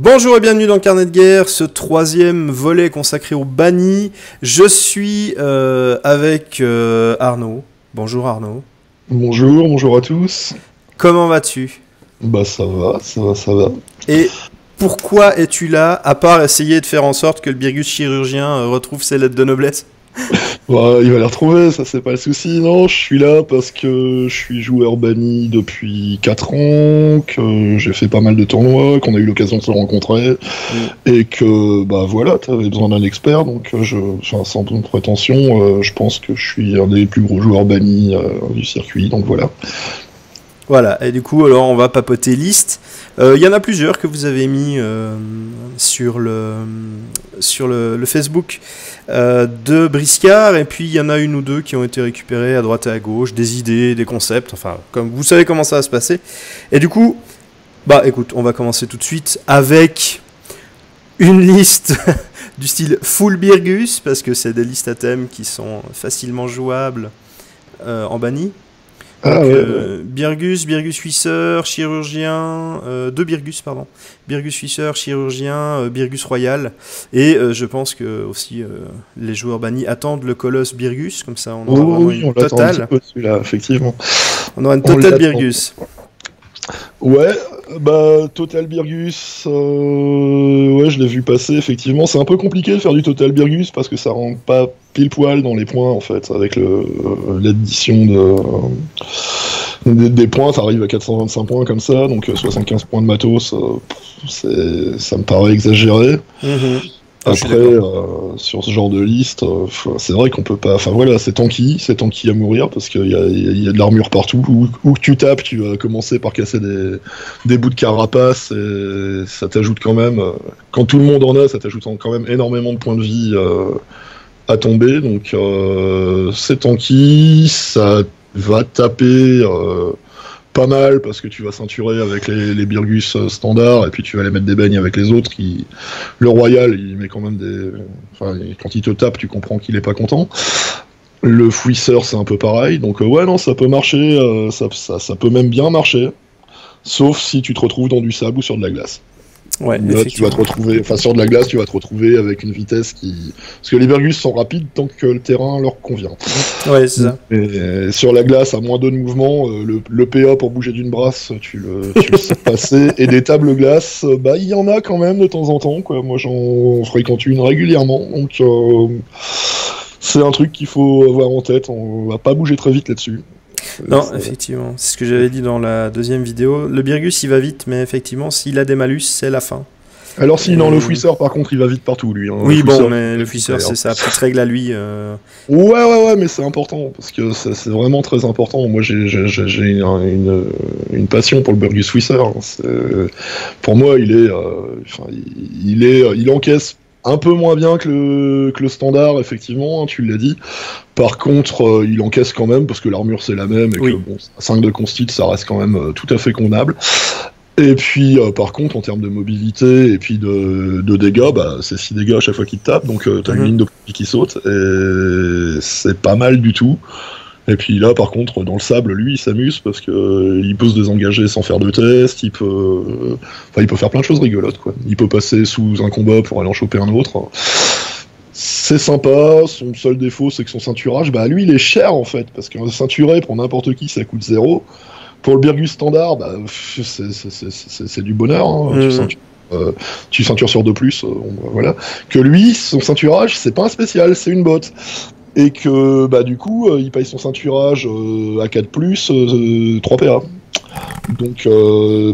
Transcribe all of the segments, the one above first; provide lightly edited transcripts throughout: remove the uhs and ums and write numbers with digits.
Bonjour et bienvenue dans Carnet de guerre, ce troisième volet consacré aux bannis. Je suis avec Arnaud. Bonjour Arnaud. Bonjour à tous. Comment vas-tu? Bah ça va. Et pourquoi es-tu là, à part essayer de faire en sorte que le Birgus chirurgien retrouve ses lettres de noblesse? Bah, il va les retrouver, ça c'est pas le souci. Non, je suis là parce que je suis joueur banni depuis 4 ans, que j'ai fait pas mal de tournois, qu'on a eu l'occasion de se rencontrer, et que bah voilà, t'avais besoin d'un expert, donc sans prétention, je pense que je suis un des plus gros joueurs bannis du circuit, donc voilà. Voilà, et du coup, alors on va papoter liste. Il y en a plusieurs que vous avez mis sur le Facebook de Briscard, et puis il y en a une ou deux qui ont été récupérées à droite et à gauche, des idées, des concepts, enfin, comme vous savez comment ça va se passer. Et du coup, bah écoute, on va commencer tout de suite avec une liste du style full Birgus, parce que c'est des listes à thème qui sont facilement jouables en banni. Donc, Birgus, Birgus Fisseur, chirurgien, deux Birgus, pardon. Birgus Fisseur, chirurgien, Birgus Royal. Et je pense que aussi les joueurs bannis attendent le colosse Birgus, comme ça on aura vraiment une totale. Un petit peu celui-là, effectivement. On aura une totale Birgus. Ouais, bah Total Birgus, ouais, je l'ai vu passer, effectivement. C'est un peu compliqué de faire du Total Birgus parce que ça rentre pas pile poil dans les points, en fait, avec l'addition des points. Ça arrive à 425 points comme ça, donc 75 points de matos, ça me paraît exagéré. Après, sur ce genre de liste, c'est vrai qu'on peut pas. Enfin voilà, c'est tanky à mourir parce qu'il y a de l'armure partout. Où que tu tapes, tu vas commencer par casser des bouts de carapace et ça t'ajoute quand même. Quand tout le monde en a, ça t'ajoute quand même énormément de points de vie à tomber. Donc c'est tanky, ça va taper. Pas mal parce que tu vas ceinturer avec les Birgus standards et puis tu vas les mettre des beignes avec les autres. Le Royal, il met quand même enfin, quand il te tape, tu comprends qu'il est pas content. Le Fouisseur, c'est un peu pareil. Donc ouais, non, ça peut marcher, ça peut même bien marcher. Sauf si tu te retrouves dans du sable ou sur de la glace. Ouais, là, tu vas te retrouver, enfin sur de la glace, tu vas te retrouver avec une vitesse parce que les Birgus sont rapides tant que le terrain leur convient. Ouais, c'est ça. Et sur la glace, à moins 2 de mouvement, le PA pour bouger d'une brasse, tu le sais passer. Et des tables glaces, bah il y en a quand même de temps en temps, quoi. Moi, j'en fréquente une régulièrement, donc c'est un truc qu'il faut avoir en tête. On va pas bouger très vite là-dessus. Non, effectivement, c'est ce que j'avais dit dans la deuxième vidéo. Le Birgus, il va vite, mais effectivement, s'il a des malus, c'est la fin. Alors si, non, le Fouisseur, par contre, il va vite partout, lui. Hein. Oui, mais le Fouisseur, c'est sa petite règle à lui. Ouais, mais c'est important, parce que c'est vraiment très important. Moi, j'ai une passion pour le Birgus Fouisseur. Pour moi, il encaisse un peu moins bien que le standard, effectivement, hein, tu l'as dit. Par contre, il encaisse quand même, parce que l'armure c'est la même, et que bon, 5 de constit, ça reste quand même tout à fait convenable. Et puis, par contre, en termes de mobilité et puis de dégâts, bah, c'est 6 dégâts à chaque fois qu'il te tape, donc t'as une ligne de profit qui saute, et c'est pas mal du tout. Et puis là, par contre, dans le sable, lui, il s'amuse parce que il peut se désengager sans faire de test, il peut faire plein de choses rigolotes, quoi. Il peut passer sous un combat pour aller en choper un autre. C'est sympa, son seul défaut, c'est que son ceinturage, bah lui, il est cher, en fait, parce qu'un ceinturé, pour n'importe qui, ça coûte 0. Pour le Birgus standard, bah, c'est du bonheur, hein. Tu ceintures sur 2+, voilà. Que lui, son ceinturage, c'est pas un spécial, c'est une botte. Et que, bah, du coup, il paye son ceinturage à 4+, 3 PA. Donc,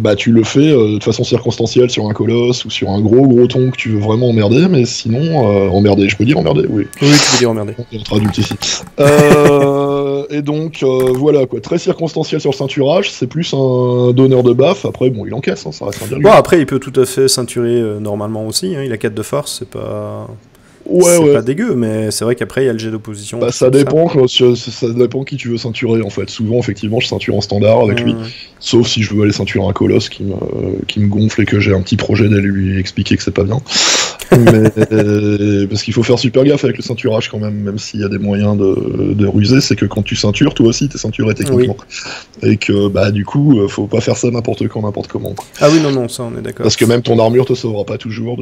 bah, tu le fais de façon circonstancielle sur un colosse ou sur un gros ton que tu veux vraiment emmerder, mais sinon, emmerder, je peux dire emmerder, oui. Oui, tu peux dire emmerder. On traduit ici. Et donc, voilà, quoi, très circonstanciel sur le ceinturage, c'est plus un donneur de baffe. Après, bon, il encaisse, hein, ça reste un Birgus. Bon, après, il peut tout à fait ceinturer normalement aussi, hein, il a 4 de force, c'est pas... Ouais. Pas dégueu, mais c'est vrai qu'après il y a le jet d'opposition. Bah, ça dépend qui tu veux ceinturer en fait. Souvent, effectivement, je ceinture en standard avec lui. Sauf si je veux aller ceinturer un colosse qui me gonfle et que j'ai un petit projet d'aller lui expliquer que c'est pas bien. Parce qu'il faut faire super gaffe avec le ceinturage quand même s'il y a des moyens de ruser, c'est que quand tu ceintures, toi aussi t'es ceinturé techniquement. Oui. Et que bah du coup, faut pas faire ça n'importe quand, n'importe comment. Quoi. Ah oui, non, ça on est d'accord. Parce que même ton armure te sauvera pas toujours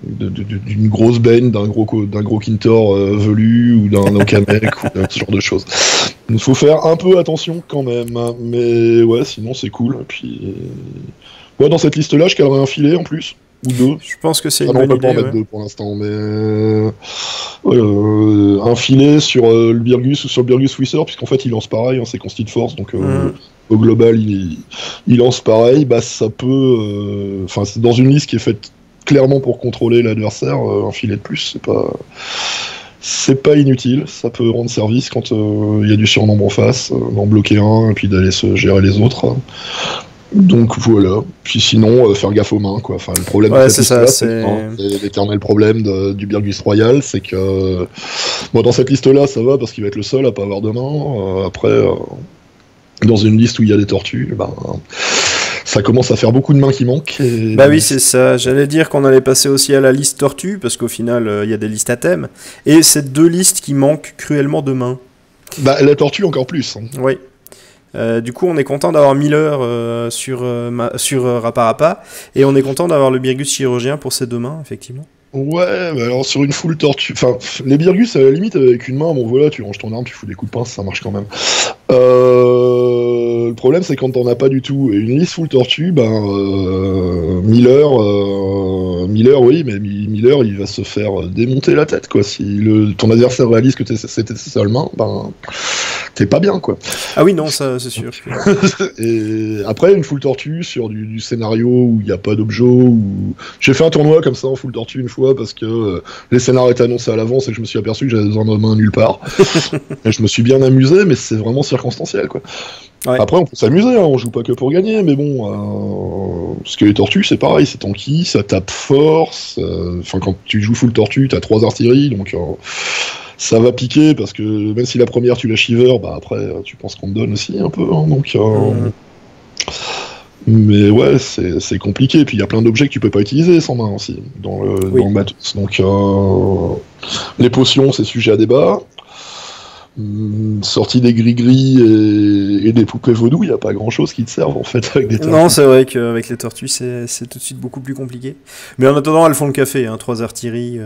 d'une grosse bane, d'un gros Kintor velu ou d'un Okamek ou ce genre de choses. Il faut faire un peu attention quand même, hein. Mais ouais, sinon c'est cool. Et puis ouais, dans cette liste-là, je calerai un filet en plus. Ou deux. Je pense que c'est une bonne idée. On peut pas en mettre deux pour l'instant, mais un filet sur le Birgus ou sur le Birgus Whisper, puisqu'en fait il lance pareil, hein, c'est Consti de force, donc au global il lance pareil. Bah ça peut, enfin c'est dans une liste qui est faite clairement pour contrôler l'adversaire, un filet de plus, c'est pas inutile, ça peut rendre service quand il y a du surnombre en face, d'en bloquer un et puis d'aller se gérer les autres. Donc voilà. Puis sinon, faire gaffe aux mains, quoi. Enfin, le problème, c'est l'éternel problème du Birgus Royal, c'est que bon, dans cette liste-là, ça va parce qu'il va être le seul à pas avoir de main. Après, dans une liste où il y a des tortues, ça commence à faire beaucoup de mains qui manquent. Bah oui, c'est ça. J'allais dire qu'on allait passer aussi à la liste tortue, parce qu'au final, il y a des listes à thème. Et c'est deux listes qui manquent cruellement de mains. Bah, la tortue encore plus. Hein. Oui. Du coup, on est content d'avoir Miller sur Rapa, et on est content d'avoir le Birgus chirurgien pour ses deux mains, effectivement. Ouais, bah alors sur une full tortue, enfin, les Birgus à la limite avec une main, bon voilà, tu ranges ton arme, tu fous des coups de pince, ça marche quand même. Le problème c'est quand t'en as pas du tout. Et une liste full tortue, Miller, oui, mais Miller il va se faire démonter la tête, quoi. Si ton adversaire réalise que c'était sa seule main, t'es pas bien, quoi. Ah oui, non, ça c'est sûr. Et après, une full tortue sur du scénario où il n'y a pas d'objet, j'ai fait un tournoi comme ça en full tortue une fois parce que les scénarios étaient annoncés à l'avance et que je me suis aperçu que j'avais besoin de main nulle part. Et je me suis bien amusé, mais c'est vraiment circonstanciel, quoi. Ouais. Après, on peut s'amuser, hein, on joue pas que pour gagner, mais bon, parce que les tortues, c'est pareil, c'est tanky, ça tape force. Enfin, quand tu joues full tortue, t'as 3 artilleries, donc ça va piquer, parce que même si la première tu la shiver, après, tu penses qu'on te donne aussi un peu, hein, donc... Mais ouais, c'est compliqué, et puis il y a plein d'objets que tu peux pas utiliser sans main aussi, dans le matos. Donc, les potions, c'est sujet à débat. Sortie des gris-gris et des poupées vaudou, il n'y a pas grand-chose qui te servent en fait avec des tortues. Non, c'est vrai qu'avec les tortues, c'est tout de suite beaucoup plus compliqué. Mais en attendant, elles font le café, hein, 3 artilleries.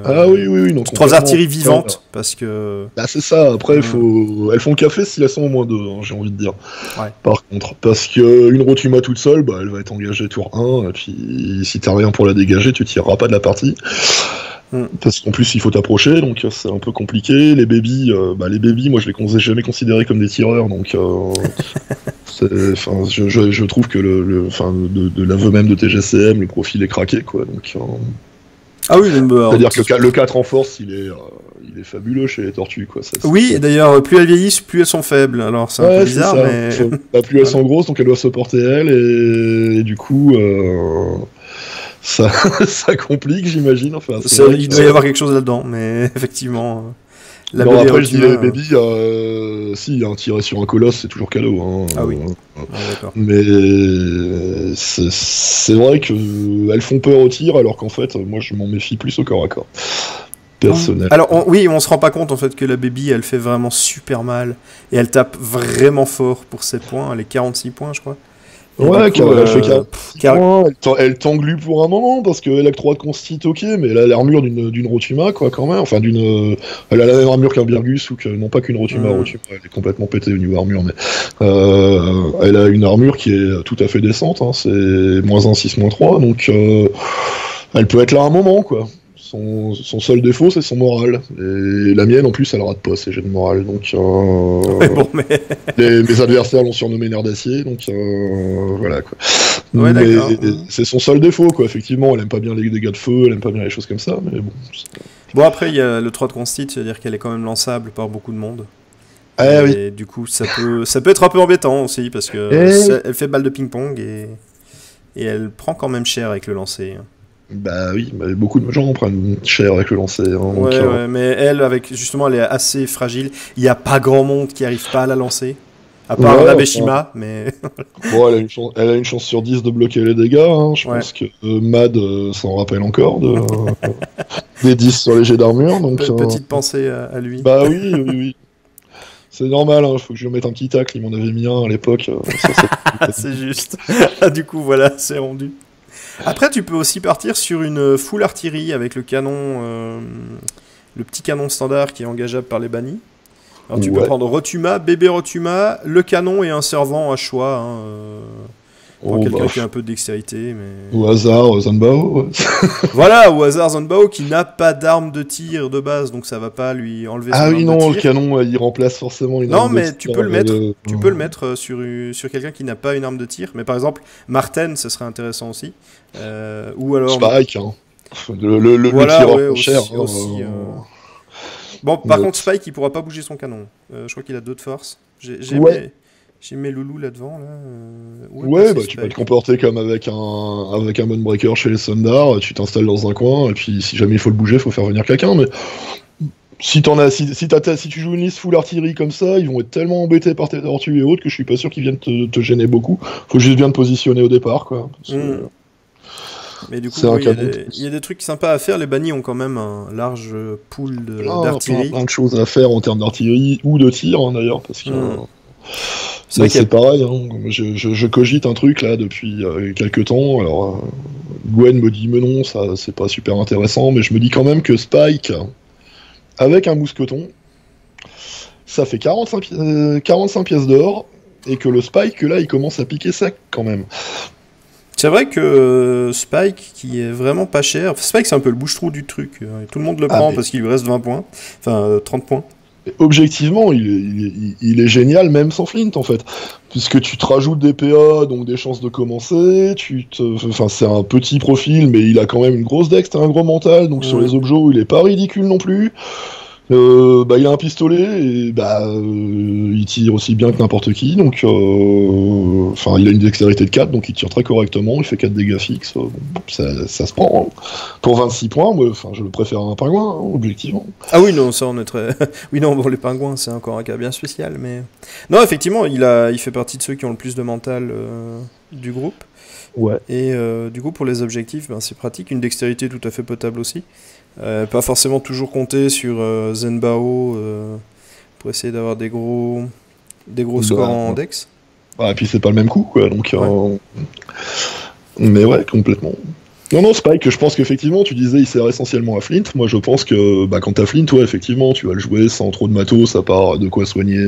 Ah oui. Donc 3 artilleries vivantes, parce que... Bah c'est ça, après, elles font le café si elles sont au moins 2, hein, j'ai envie de dire. Ouais. Par contre, parce qu'une Rotuma toute seule, elle va être engagée tour 1, et puis si t'as rien pour la dégager, tu tireras pas de la partie. Parce qu'en plus il faut t'approcher, donc c'est un peu compliqué. Les babies, moi je les ai jamais considérés comme des tireurs, donc je trouve que de l'aveu même de TGCM, le profil est craqué, quoi. Donc ah oui, c'est-à-dire que le 4 en force, il est fabuleux chez les tortues, quoi. Oui, et d'ailleurs, plus elles vieillissent, plus elles sont faibles. Alors c'est un peu bizarre, mais plus elles sont grosses, donc elles doivent se porter elles, et du coup. Ça complique, j'imagine. Enfin, il doit y avoir quelque chose là-dedans, mais effectivement. Après, je dis les babies, si, tirer sur un colosse, c'est toujours cadeau. Hein, ah oui. D'accord. Mais c'est vrai qu'elles font peur au tir, alors qu'en fait, moi, je m'en méfie plus au corps à corps. Personnel. Alors, on se rend pas compte en fait que la baby, elle fait vraiment super mal. Et elle tape vraiment fort pour ses points. Elle est 46 points, je crois. Ouais, elle fait 4 points, elle t'englue pour un moment, parce qu'elle a que 3 de consti, ok, mais elle a l'armure d'une Rotuma, quoi, quand même. Enfin, elle a la même armure qu'un Birgus, ou que, non pas qu'une Rotuma, elle est complètement pétée au niveau armure, mais elle a une armure qui est tout à fait décente, hein, c'est -1, 6, -3, donc elle peut être là un moment, quoi. Son seul défaut, c'est son moral. Et la mienne, en plus, elle rate pas ses jets de morale. Donc, mes adversaires l'ont surnommé nerf d'acier. Donc, voilà, quoi. Ouais, mais c'est son seul défaut, quoi. Effectivement, elle aime pas bien les dégâts de feu, elle aime pas bien les choses comme ça. Mais bon. Bon, après, il y a le 3 de consti, c'est-à-dire qu'elle est quand même lançable par beaucoup de monde. Ah, oui. Et du coup, ça peut être un peu embêtant aussi, parce que elle fait balle de ping-pong et elle prend quand même cher avec le lancer. Bah oui, beaucoup de gens prennent cher avec le lancer. Hein, ouais, mais elle, justement, elle est assez fragile. Il n'y a pas grand monde qui arrive pas à la lancer. À part Ouais, Nabeshima, mais... bon, elle a une chance sur 10 de bloquer les dégâts. Hein. Je pense que Mad s'en rappelle encore des 10 sur les jets d'armure. Donc, Petite pensée à lui. bah oui, oui, oui. C'est normal, hein, faut que je lui mette un petit tacle, il m'en avait mis un à l'époque. C'est juste. Du coup, voilà, c'est rendu. Après, tu peux aussi partir sur une full artillerie avec le canon, le petit canon standard qui est engageable par les bannis. Alors tu peux prendre Rotuma, bébé Rotuma, le canon et un servant à choix. Hein, pour quelqu'un qui a un peu de dextérité. Mais... Au hasard, Zanbao. Voilà, au hasard Zanbao qui n'a pas d'arme de tir de base, donc ça va pas lui enlever son arme de tir. Ah oui, non, le canon, il remplace forcément une arme de tir. Non, mais tu peux le mettre sur quelqu'un qui n'a pas une arme de tir. Mais par exemple, Marten, ce serait intéressant aussi. Ou alors... Spike, hein. Le tireur cher. Aussi, Bon, par contre, Spike, il pourra pas bouger son canon. Je crois qu'il a d'autres forces. J'ai mis Loulou là-devant. Là. Bah, tu peux te comporter comme avec un Moonbreaker chez les Sundar. Tu t'installes dans un coin, et puis si jamais il faut le bouger, il faut faire venir quelqu'un. Mais si tu joues une liste full artillerie comme ça, ils vont être tellement embêtés par tes tortues et autres que je suis pas sûr qu'ils viennent te gêner beaucoup. Faut juste bien te positionner au départ, quoi. Mais du coup, il y a des trucs sympas à faire. Les bannis ont quand même un large pool d'artillerie. Plein de choses à faire en termes d'artillerie ou de tir, hein, d'ailleurs, parce que c'est pareil. Hein. Je cogite un truc là depuis quelques temps. Alors, Gwen me dit mais non, ça c'est pas super intéressant, mais je me dis quand même que Spike avec un mousqueton, ça fait 45 pièces d'or, et que le Spike là, il commence à piquer sec quand même. C'est vrai que Spike, qui est vraiment pas cher... Spike, c'est un peu le bouche-trou du truc. Tout le monde le prend parce qu'il lui reste 20 points. Enfin, 30 points. Objectivement, il est génial, même sans Flint, en fait. Puisque tu te rajoutes des PA, donc des chances de commencer. Enfin, c'est un petit profil, mais il a quand même une grosse dex, un gros mental. Donc sur les objets, il est pas ridicule non plus. Il a un pistolet et il tire aussi bien que n'importe qui, donc il a une dextérité de 4, donc il tire très correctement, il fait 4 dégâts fixes, ça se prend. Hein. Pour 26 points, moi, je le préfère à un pingouin, hein, objectivement. Ah oui, non, ça on est très... oui, non, bon, les pingouins, c'est encore un cas bien spécial, mais... Non, effectivement, il fait partie de ceux qui ont le plus de mental du groupe. Ouais. Et du coup, pour les objectifs, c'est pratique, une dextérité tout à fait potable aussi. Pas forcément toujours compter sur Zenbao pour essayer d'avoir des gros scores en dex. Et puis c'est pas le même coup, quoi. Donc, mais ouais, complètement. Non, Spike, je pense qu'effectivement, tu disais, il sert essentiellement à Flint. Moi, je pense que quand t'as Flint, ouais, effectivement, tu vas le jouer sans trop de matos, à part de quoi soigner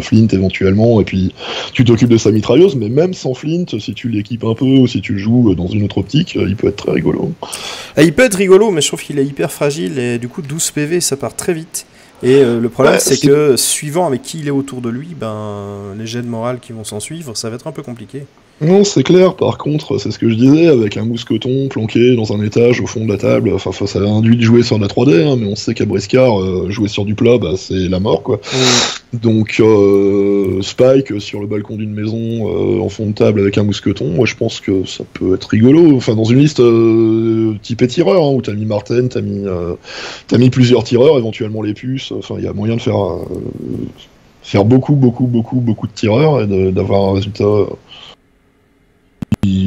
Flint éventuellement, et puis tu t'occupes de sa mitrailleuse, mais même sans Flint, si tu l'équipes un peu, ou si tu le joues dans une autre optique, il peut être très rigolo. Il peut être rigolo, mais je trouve qu'il est hyper fragile, et du coup, 12 PV, ça part très vite. Et le problème, c'est que, suivant avec qui il est autour de lui, les jets de morale qui vont s'en suivre, ça va être un peu compliqué. Non, c'est clair, par contre, c'est ce que je disais, avec un mousqueton planqué dans un étage au fond de la table, ça induit de jouer sur de la 3D, hein, mais on sait qu'à Briscard, jouer sur du plat, c'est la mort, quoi. Donc, Spike sur le balcon d'une maison, en fond de table avec un mousqueton, moi je pense que ça peut être rigolo, enfin dans une liste typée tireur, hein, où t'as mis Marten, t'as mis plusieurs tireurs, éventuellement les puces, enfin il y a moyen de faire beaucoup de tireurs, et d'avoir un résultat...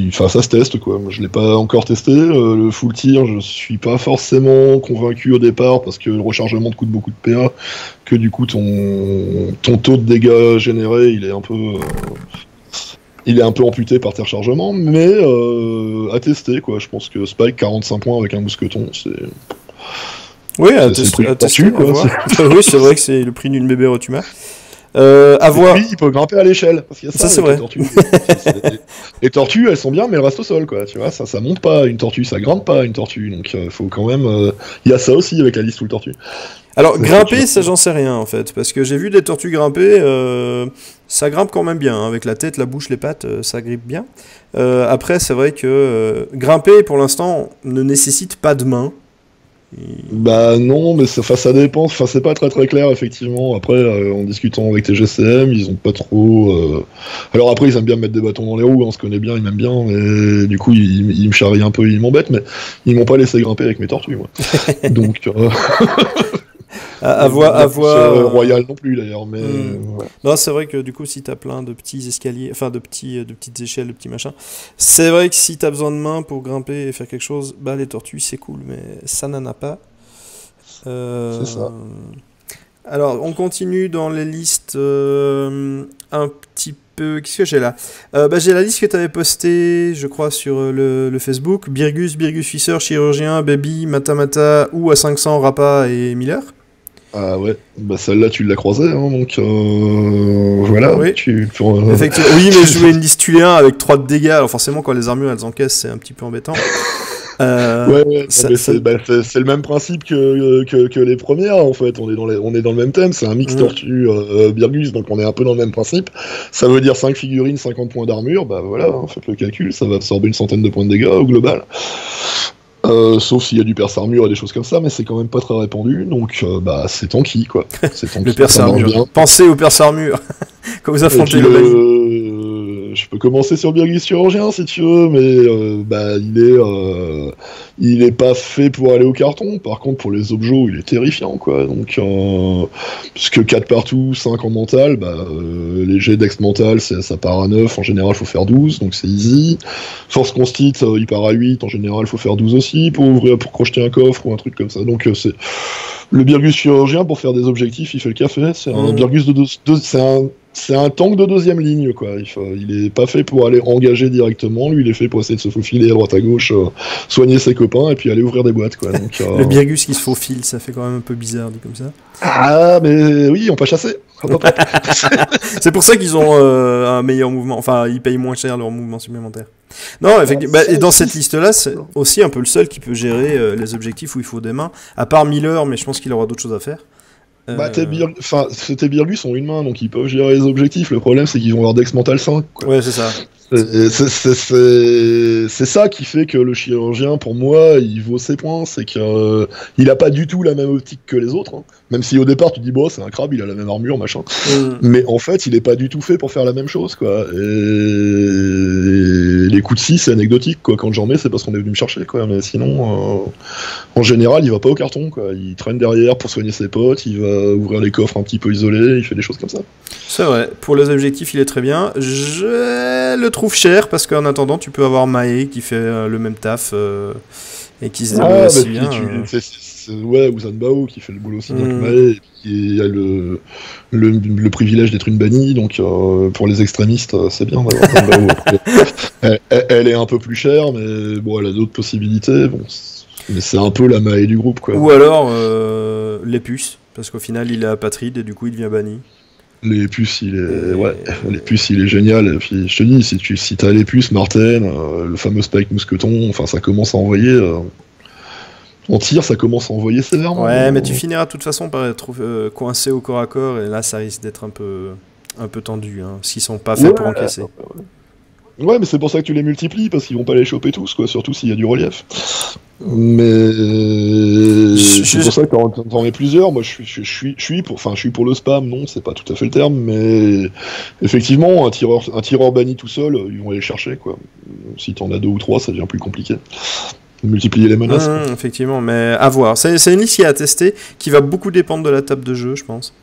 Enfin, ça se teste, quoi. Moi, je l'ai pas encore testé. Le full tir, je suis pas forcément convaincu au départ parce que le rechargement te coûte beaucoup de PA, que du coup ton taux de dégâts généré, il est un peu amputé par tes rechargements, mais à tester, quoi. Je pense que Spike 45 points avec un mousqueton, c'est... Oui, à tester, quoi. Oui, c'est vrai que c'est le prix d'une bébé Rotuma. Lui, il peut grimper à l'échelle. Parce qu'il y a ça c'est vrai. Les tortues, elles sont bien, mais elles restent au sol, quoi. Tu vois, ça monte pas. Une tortue, ça grimpe pas. Une tortue, donc faut quand même. Il y a ça aussi avec la liste full tortue. Alors grimper, ça j'en sais rien en fait, parce que j'ai vu des tortues grimper. Ça grimpe quand même bien, hein, avec la tête, la bouche, les pattes, ça grippe bien. Après, c'est vrai que grimper, pour l'instant, ne nécessite pas de main. Non, mais ça dépend, c'est pas très très clair effectivement. Après, en discutant avec tes GCM, ils ont pas trop... Alors après, ils aiment bien me mettre des bâtons dans les roues, on se connaît bien, ils m'aiment bien, mais du coup, ils me charrient un peu, ils m'embêtent, mais ils m'ont pas laissé grimper avec mes tortues, moi. Donc... à voir. Royal non plus d'ailleurs, mais. Ouais. Non, c'est vrai que du coup, si t'as plein de petits escaliers, enfin de petites échelles, de petits machins, c'est vrai que si t'as besoin de mains pour grimper et faire quelque chose, bah les tortues c'est cool, mais ça n'en a pas. C'est ça. Alors, on continue dans les listes un petit peu. Qu'est-ce que j'ai là? J'ai la liste que tu avais postée, je crois, sur le Facebook. Birgus Fischer, chirurgien, Baby, Mata ou A500, Rappa et Miller. Ah ouais, bah celle-là tu l'as croisée, hein, donc voilà. Oui. Effectivement. Oui, mais je jouais une liste Tulien avec 3 de dégâts, alors forcément quand les armures elles encaissent c'est un petit peu embêtant. Ouais, c'est le même principe que les premières en fait. On est dans le même thème. C'est un mix tortue Birgus, donc on est un peu dans le même principe. Ça veut dire 5 figurines, 50 points d'armure. Bah voilà, faites le calcul, ça va absorber une centaine de points de dégâts au global. Sauf s'il y a du perce armure et des choses comme ça, mais c'est quand même pas très répandu, donc c'est tanky quoi. C'est tanky, le perce armure. Pensez au perce armure quand vous affrontez le Mali. Je peux commencer sur Birgus chirurgien si tu veux, mais il est pas fait pour aller au carton. Par contre, pour les objets, il est terrifiant quoi. Donc, puisque 4 partout, 5 en mental, les jets d'ex mental, ça part à 9. En général, faut faire 12, donc c'est easy. Force constite, il part à 8. En général, faut faire 12 aussi pour crocheter un coffre ou un truc comme ça. Donc, c'est le Birgus chirurgien pour faire des objectifs, il fait le café. C'est un Birgus c'est un tank de deuxième ligne, quoi. Il est pas fait pour aller engager directement. Lui, il est fait pour essayer de se faufiler à droite à gauche, soigner ses copains et puis aller ouvrir des boîtes, quoi. Donc, le Birgus qui se faufile, ça fait quand même un peu bizarre dit comme ça. Ah, mais oui, on peut chasser. C'est pour ça qu'ils ont un meilleur mouvement. Enfin, ils payent moins cher leur mouvement supplémentaire. Non, effectivement. Et dans cette liste-là, c'est aussi un peu le seul qui peut gérer les objectifs où il faut des mains. À part Miller, mais je pense qu'il aura d'autres choses à faire. Tes Birgus ont une main, donc ils peuvent gérer les objectifs. Le problème, c'est qu'ils ont leur dex mental 5. Quoi. Ouais, c'est ça. C'est ça qui fait que le chirurgien, pour moi, il vaut ses points. C'est qu'il a pas du tout la même optique que les autres. Hein. Même si au départ, tu dis, bon, c'est un crabe, il a la même armure, machin. Mais en fait, il est pas du tout fait pour faire la même chose, quoi. Et les coups de scie, c'est anecdotique, quoi. Quand j'en mets, c'est parce qu'on est venu me chercher, quoi. Mais sinon, en général, il va pas au carton, quoi. Il traîne derrière pour soigner ses potes, il va ouvrir les coffres un petit peu isolés, il fait des choses comme ça. C'est vrai. Pour les objectifs, il est très bien. Je le trouve cher parce qu'en attendant, tu peux avoir Mae qui fait le même taf et qui se débrouille assez bien. Ouais, ou Zanbao qui fait le boulot aussi bien que Mae, et qui a le privilège d'être une bannie, donc pour les extrémistes, c'est bien d'avoir Zanbao. Elle est un peu plus chère, mais bon, elle a d'autres possibilités. Bon, mais c'est un peu la Mae du groupe, quoi. Ou alors les puces, parce qu'au final, il est apatride et du coup, il devient banni. Les puces, il est génial. Et puis, je te dis, si t'as les puces, Martin, le fameux Spike Mousqueton, enfin, ça commence à envoyer. En tir, ça commence à envoyer sévèrement. Ouais, mais tu finiras de toute façon par être coincé au corps à corps, et là, ça risque d'être un peu tendu, hein, s'ils sont pas faits pour encaisser. Ouais, mais c'est pour ça que tu les multiplies, parce qu'ils vont pas les choper tous, quoi, surtout s'il y a du relief. Mais c'est pour ça que t'en mets plusieurs. Moi, je suis pour le spam. Non, c'est pas tout à fait le terme, mais effectivement, un tireur banni tout seul, ils vont aller chercher, quoi. Si t'en as 2 ou 3, ça devient plus compliqué. Multiplier les menaces. Effectivement, mais à voir. C'est une liste qui est à tester, qui va beaucoup dépendre de la table de jeu, je pense.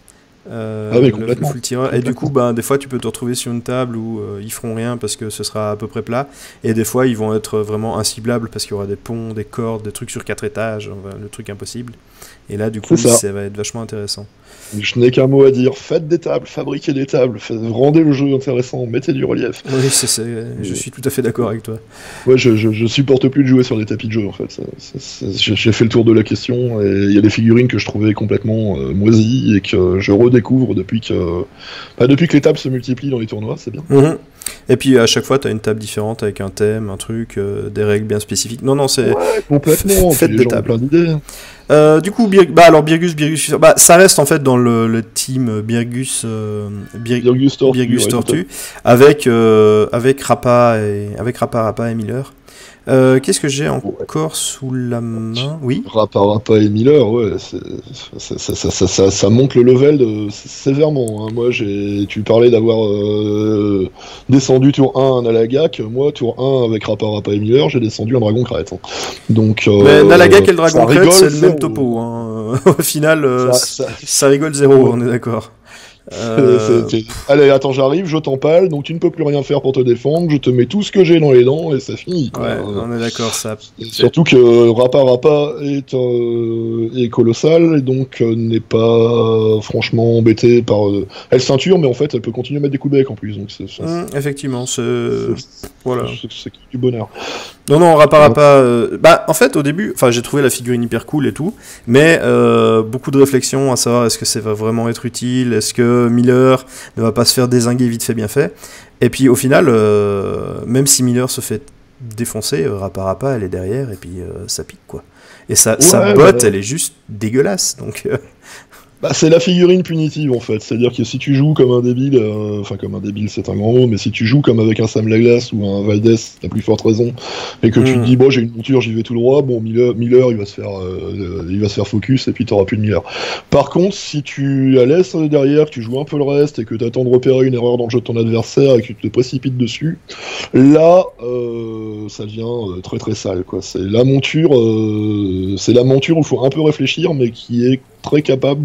Oui, complètement. Et du coup, des fois, tu peux te retrouver sur une table où ils feront rien parce que ce sera à peu près plat, et des fois, ils vont être vraiment inciblables parce qu'il y aura des ponts, des cordes, des trucs sur 4 étages, le truc impossible. Et là, du coup, ça va être vachement intéressant. Je n'ai qu'un mot à dire, faites des tables, fabriquez des tables, rendez le jeu intéressant, mettez du relief. Oui, je suis tout à fait d'accord avec toi. Ouais, je supporte plus de jouer sur des tapis de jeu, en fait. J'ai fait le tour de la question, et il y a des figurines que je trouvais complètement moisies, et que je redécouvre depuis que les tables se multiplient dans les tournois, c'est bien. Et puis à chaque fois, tu as une table différente avec un thème, un truc, des règles bien spécifiques. Non, c'est... Ouais, complètement, faites des tables. Plein d'idées. Du coup, alors Birgus, ça reste en fait dans le team Birgus Tortue, avec Rappa et Miller. Qu'est-ce que j'ai encore sous la main? Oui. Rappa et Miller, ouais, ça monte le level sévèrement. Hein. Moi, tu parlais d'avoir descendu tour 1 un Nalagak. Moi, tour 1 avec Rappa et Miller, j'ai descendu un Dragon Crête. Hein. Donc, mais Nalagak et le Dragon Crête, c'est le même topo. Hein. au final, ça rigole zéro, on est d'accord. Allez, attends, j'arrive, je t'empale, donc tu ne peux plus rien faire pour te défendre, je te mets tout ce que j'ai dans les dents et ça finit. Ouais, on est d'accord, ça. Surtout que Rapa est colossal et donc n'est pas franchement embêté par. Elle ceinture, mais en fait, elle peut continuer à mettre des coups de bec en plus. Donc effectivement, voilà. C'est du bonheur. Non, Rapa. Bah, en fait, au début, j'ai trouvé la figurine hyper cool et tout, mais beaucoup de réflexions à savoir est-ce que ça va vraiment être utile, est-ce que Miller ne va pas se faire dézinguer vite fait, bien fait. Et puis au final, même si Miller se fait défoncer, Rapa, elle est derrière et puis ça pique quoi. Et sa botte, elle est juste dégueulasse. Donc Bah, c'est la figurine punitive en fait, c'est-à-dire que si tu joues comme un débile, enfin comme un débile c'est un grand mot, mais si tu joues comme avec un Sam Laglace ou un Valdez, la plus forte raison, et que tu te dis bon j'ai une monture, j'y vais tout droit, bon Miller il va se faire focus et puis t'auras plus de Miller. Par contre si tu la laisses derrière, que tu joues un peu le reste et que t'attends de repérer une erreur dans le jeu de ton adversaire et que tu te précipites dessus, là ça devient très très sale quoi. C'est la monture où il faut un peu réfléchir mais qui est très capable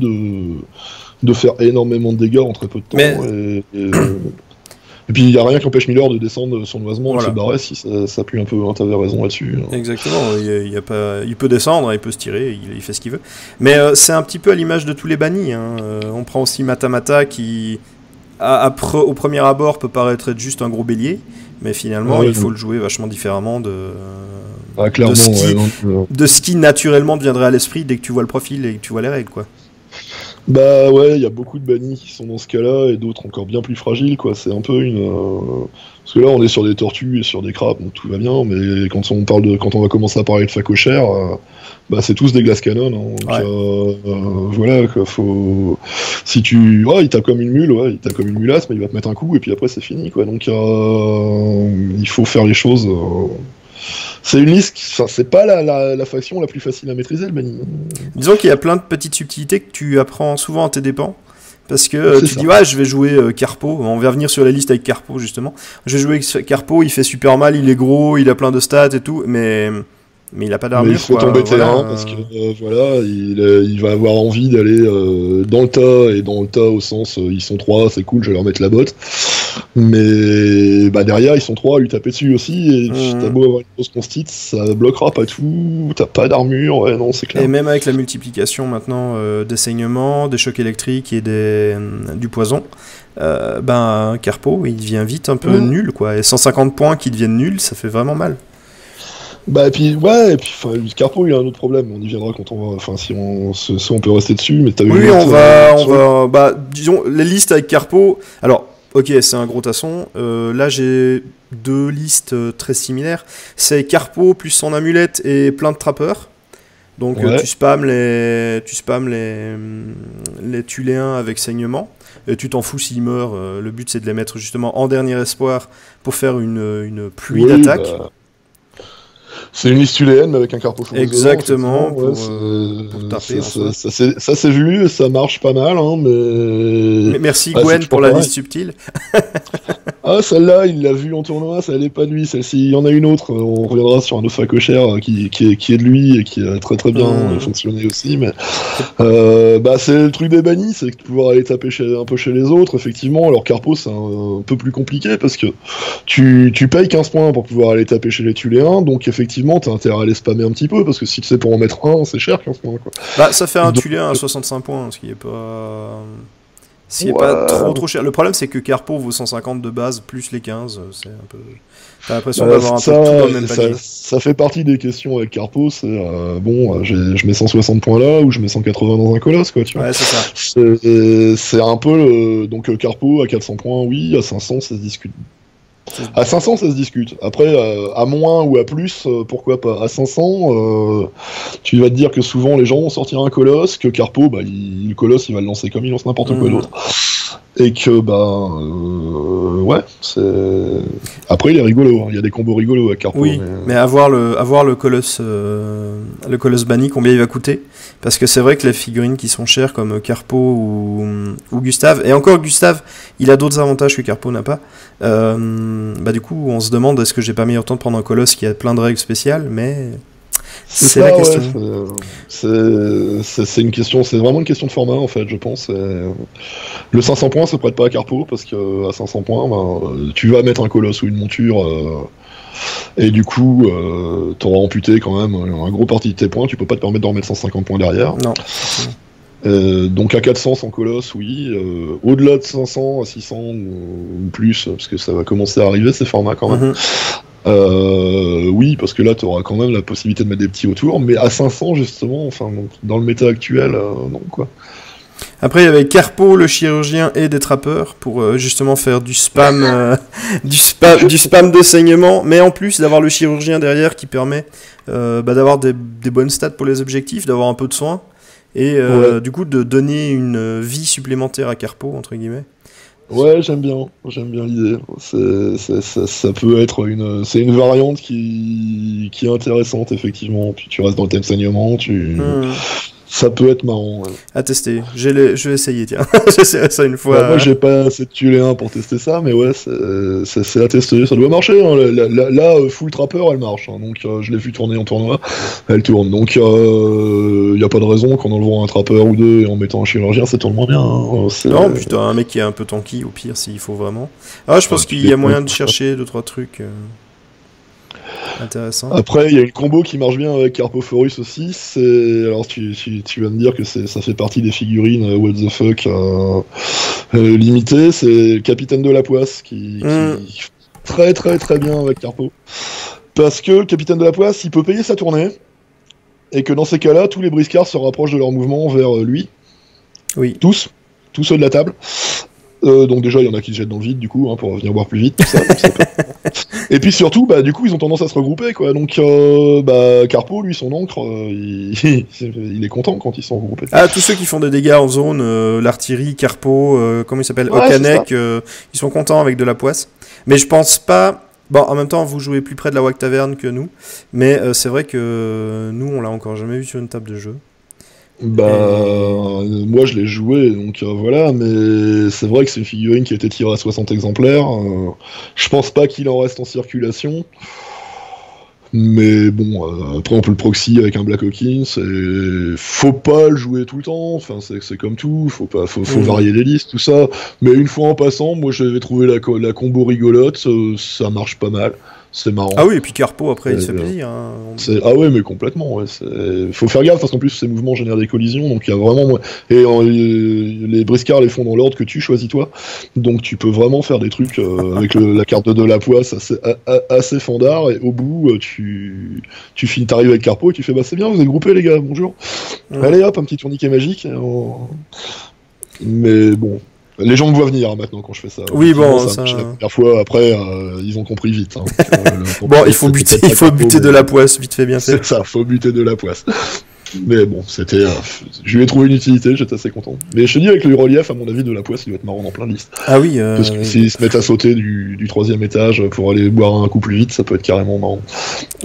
de faire énormément de dégâts en très peu de temps. Et puis il n'y a rien qui empêche Miller de descendre sournoisement et de se barrer si ça pue un peu, hein, t'avais raison là-dessus. Exactement, il peut descendre, il peut se tirer, il fait ce qu'il veut. Mais c'est un petit peu à l'image de tous les bannis. Hein. On prend aussi Mata qui, au premier abord, peut paraître être juste un gros bélier, mais finalement il faut le jouer vachement différemment de ce qui naturellement te viendrait à l'esprit dès que tu vois le profil et que tu vois les règles, quoi. Bah ouais, il y a beaucoup de bannis qui sont dans ce cas-là et d'autres encore bien plus fragiles, quoi. C'est un peu parce que là on est sur des tortues et sur des crabes, donc tout va bien, mais quand on va commencer à parler de facochères, bah c'est tous des glace canon, hein. Donc, voilà, quoi, si tu, il tape comme une mule, il tape comme une mulasse, mais il va te mettre un coup et puis après c'est fini, quoi. Donc il faut faire les choses. C'est une liste, c'est pas la faction la plus facile à maîtriser, le banni. Disons qu'il y a plein de petites subtilités que tu apprends souvent à tes dépens. Parce que tu dis, je vais jouer Carpo. On va revenir sur la liste avec Carpo, justement. Je vais jouer avec Carpo, il fait super mal, il est gros, il a plein de stats et tout, mais il a pas d'armure. Il faut tomber terrain parce que il va avoir envie d'aller dans le tas, et dans le tas au sens ils sont 3, c'est cool, je vais leur mettre la botte. Mais derrière ils sont 3 à lui taper dessus aussi, et t'as beau avoir une grosse constite, ça bloquera pas tout, t'as pas d'armure, non c'est clair. Et même avec la multiplication maintenant des saignements, des chocs électriques et du poison, Carpo il devient vite un peu nul quoi, et 150 points qui deviennent nuls, ça fait vraiment mal. Et puis Carpo il a un autre problème, on y viendra quand on va, si on peut rester dessus, mais t'as vu. On va, disons, les listes avec Carpo, alors, ok, c'est un gros tasson, là j'ai 2 listes très similaires, c'est Carpo plus son amulette et plein de trappeurs, donc tu spams les Thuléens avec saignement, et tu t'en fous s'ils meurent, le but c'est de les mettre justement en dernier espoir pour faire une pluie d'attaque. C'est une liste thuléenne mais avec un Carpo chaud. Exactement, pour taper. Ça s'est vu, ça marche pas mal, hein, mais merci Gwen pour la liste subtile. Celle-là, il l'a vue en tournoi, ça allait pas de lui. Celle-ci, il y en a une autre, on reviendra sur un autre facochère qui est de lui et qui a très très bien fonctionné aussi. Mais c'est le truc des bannis, c'est de pouvoir aller taper un peu chez les autres, effectivement. Alors Carpo, c'est un peu plus compliqué parce que tu payes 15 points pour pouvoir aller taper chez les Thuléens, donc effectivement, t'as intérêt à aller spammer un petit peu parce que si tu sais pour en mettre un, c'est cher 15 points, quoi. Ça fait un Thuléen à 65 points, ce qui est pas. Ce qui est pas trop cher. Le problème, c'est que Carpo vaut 150 de base, plus les 15. C'est un peu. T'as l'impression d'avoir un peu tout dans le même panier. Ça fait partie des questions avec Carpo, c'est je mets 160 points là ou je mets 180 dans un colosse, quoi, tu vois. Ouais, c'est ça. C'est un peu. Donc Carpo à 400 points, oui, à 500, ça se discute. À 500, ça se discute. Après, à moins ou à plus, pourquoi pas. À 500, tu vas te dire que souvent les gens vont sortir un colosse, que Carpo, le colosse, il va le lancer comme il lance n'importe quoi d'autre. Et que, c'est... Après, il est rigolo, hein. Il y a des combos rigolos avec Carpo. Oui, mais avoir le colosse banni, combien il va coûter? Parce que c'est vrai que les figurines qui sont chères, comme Carpo ou Gustave, et encore Gustave, il a d'autres avantages que Carpo n'a pas. Du coup, on se demande, est-ce que j'ai pas meilleur temps de prendre un colosse qui a plein de règles spéciales, mais C'est la question. C'est une question, c'est vraiment une question de format en fait, je pense. Le 500 points se prête pas à Carpo parce que à 500 points, tu vas mettre un colosse ou une monture et du coup, t'auras amputé quand même un gros parti de tes points. Tu peux pas te permettre d'en remettre 150 points derrière. Non. Donc à 400 sans colosse, oui. Au-delà de 500 à 600 ou plus, parce que ça va commencer à arriver ces formats quand même. Oui, parce que là, tu auras quand même la possibilité de mettre des petits autour, mais à 500 justement, enfin, donc, dans le méta actuel, non quoi. Après, il y avait Carpo, le chirurgien et des trappeurs pour justement faire du spam, du spam de saignement, mais en plus d'avoir le chirurgien derrière qui permet d'avoir des bonnes stats pour les objectifs, d'avoir un peu de soin et du coup de donner une vie supplémentaire à Carpo entre guillemets. Ouais, j'aime bien l'idée. Ça peut être c'est une variante qui est intéressante effectivement. Puis tu restes dans le thème saignement, ça peut être marrant. Ouais. À tester. Je vais essayer, tiens. J'essaierai ça une fois. Moi, j'ai pas assez de tuer un pour tester ça, mais ouais, c'est à tester. Ça doit marcher. Hein. Là, Full Trapper, elle marche. Hein. Donc, je l'ai vu tourner en tournoi. Elle tourne. Donc, il n'y a pas de raison qu'en enlevant un Trapper ou deux et en mettant un chirurgien, ça tourne moins bien. Hein. Non, putain, un mec qui est un peu tanky, au pire, s'il faut vraiment. Ah, je pense qu'il y a moyen de chercher 2-3 trucs. Intéressant. Après, il y a une combo qui marche bien avec Carpophorus aussi. Alors, tu vas me dire que ça fait partie des figurines what the fuck limitées. C'est le capitaine de la poisse qui très très très bien avec Carpo. Parce que le capitaine de la poisse, il peut payer sa tournée et que dans ces cas-là, tous les briscards se rapprochent de leur mouvement vers lui. Oui. Tous ceux de la table. Donc déjà, il y en a qui se jettent dans le vide, du coup, hein, pour venir boire plus vite, tout ça. Et puis surtout, du coup, ils ont tendance à se regrouper, quoi. Donc, Carpo, lui, son encre, il est content quand ils sont regroupés. Ah, tous ceux qui font des dégâts en zone, l'artillerie, Carpo, comment il s'appelle, Okanek, ils sont contents avec de la poisse. Mais je pense pas... Bon, en même temps, vous jouez plus près de la WAC Taverne que nous, mais c'est vrai que nous, on l'a encore jamais vu sur une table de jeu. Moi je l'ai joué, donc voilà, mais c'est vrai que c'est une figurine qui a été tirée à 60 exemplaires. Je pense pas qu'il en reste en circulation. Mais bon, après on peut le proxy avec un Black Hawkins, et faut pas le jouer tout le temps, enfin c'est comme tout, faut varier les listes, tout ça. Mais une fois en passant, moi j'avais trouvé la combo rigolote, ça marche pas mal. C'est marrant. Ah oui, et puis Carpo, après, il se fait plaisir. Hein. Ah ouais, mais complètement. Ouais. Faut faire gaffe, parce qu'en plus, ces mouvements génèrent des collisions, donc il y a vraiment... Et les briscards les font dans l'ordre que tu choisis toi, donc tu peux vraiment faire des trucs avec la carte de la poisse assez fandard, et au bout, tu t'arrives avec Carpo, et tu fais, c'est bien, vous êtes groupés les gars, bonjour. Allez hop, un petit tourniquet magique. Mais bon... Les gens me voient venir maintenant quand je fais ça. Oui, bon, ça... La première fois, après, ils ont compris vite. Hein. Bon, il faut buter de la poisse, vite fait, bien fait. C'est ça, faut buter de la poisse. Mais bon, c'était... je lui ai trouvé une utilité, j'étais assez content. Mais je te dis, avec le relief, à mon avis, de la poisse, il doit être marrant dans plein de listes. Ah oui, parce que s'ils se mettent à sauter du 3e étage pour aller boire un coup plus vite, ça peut être carrément marrant.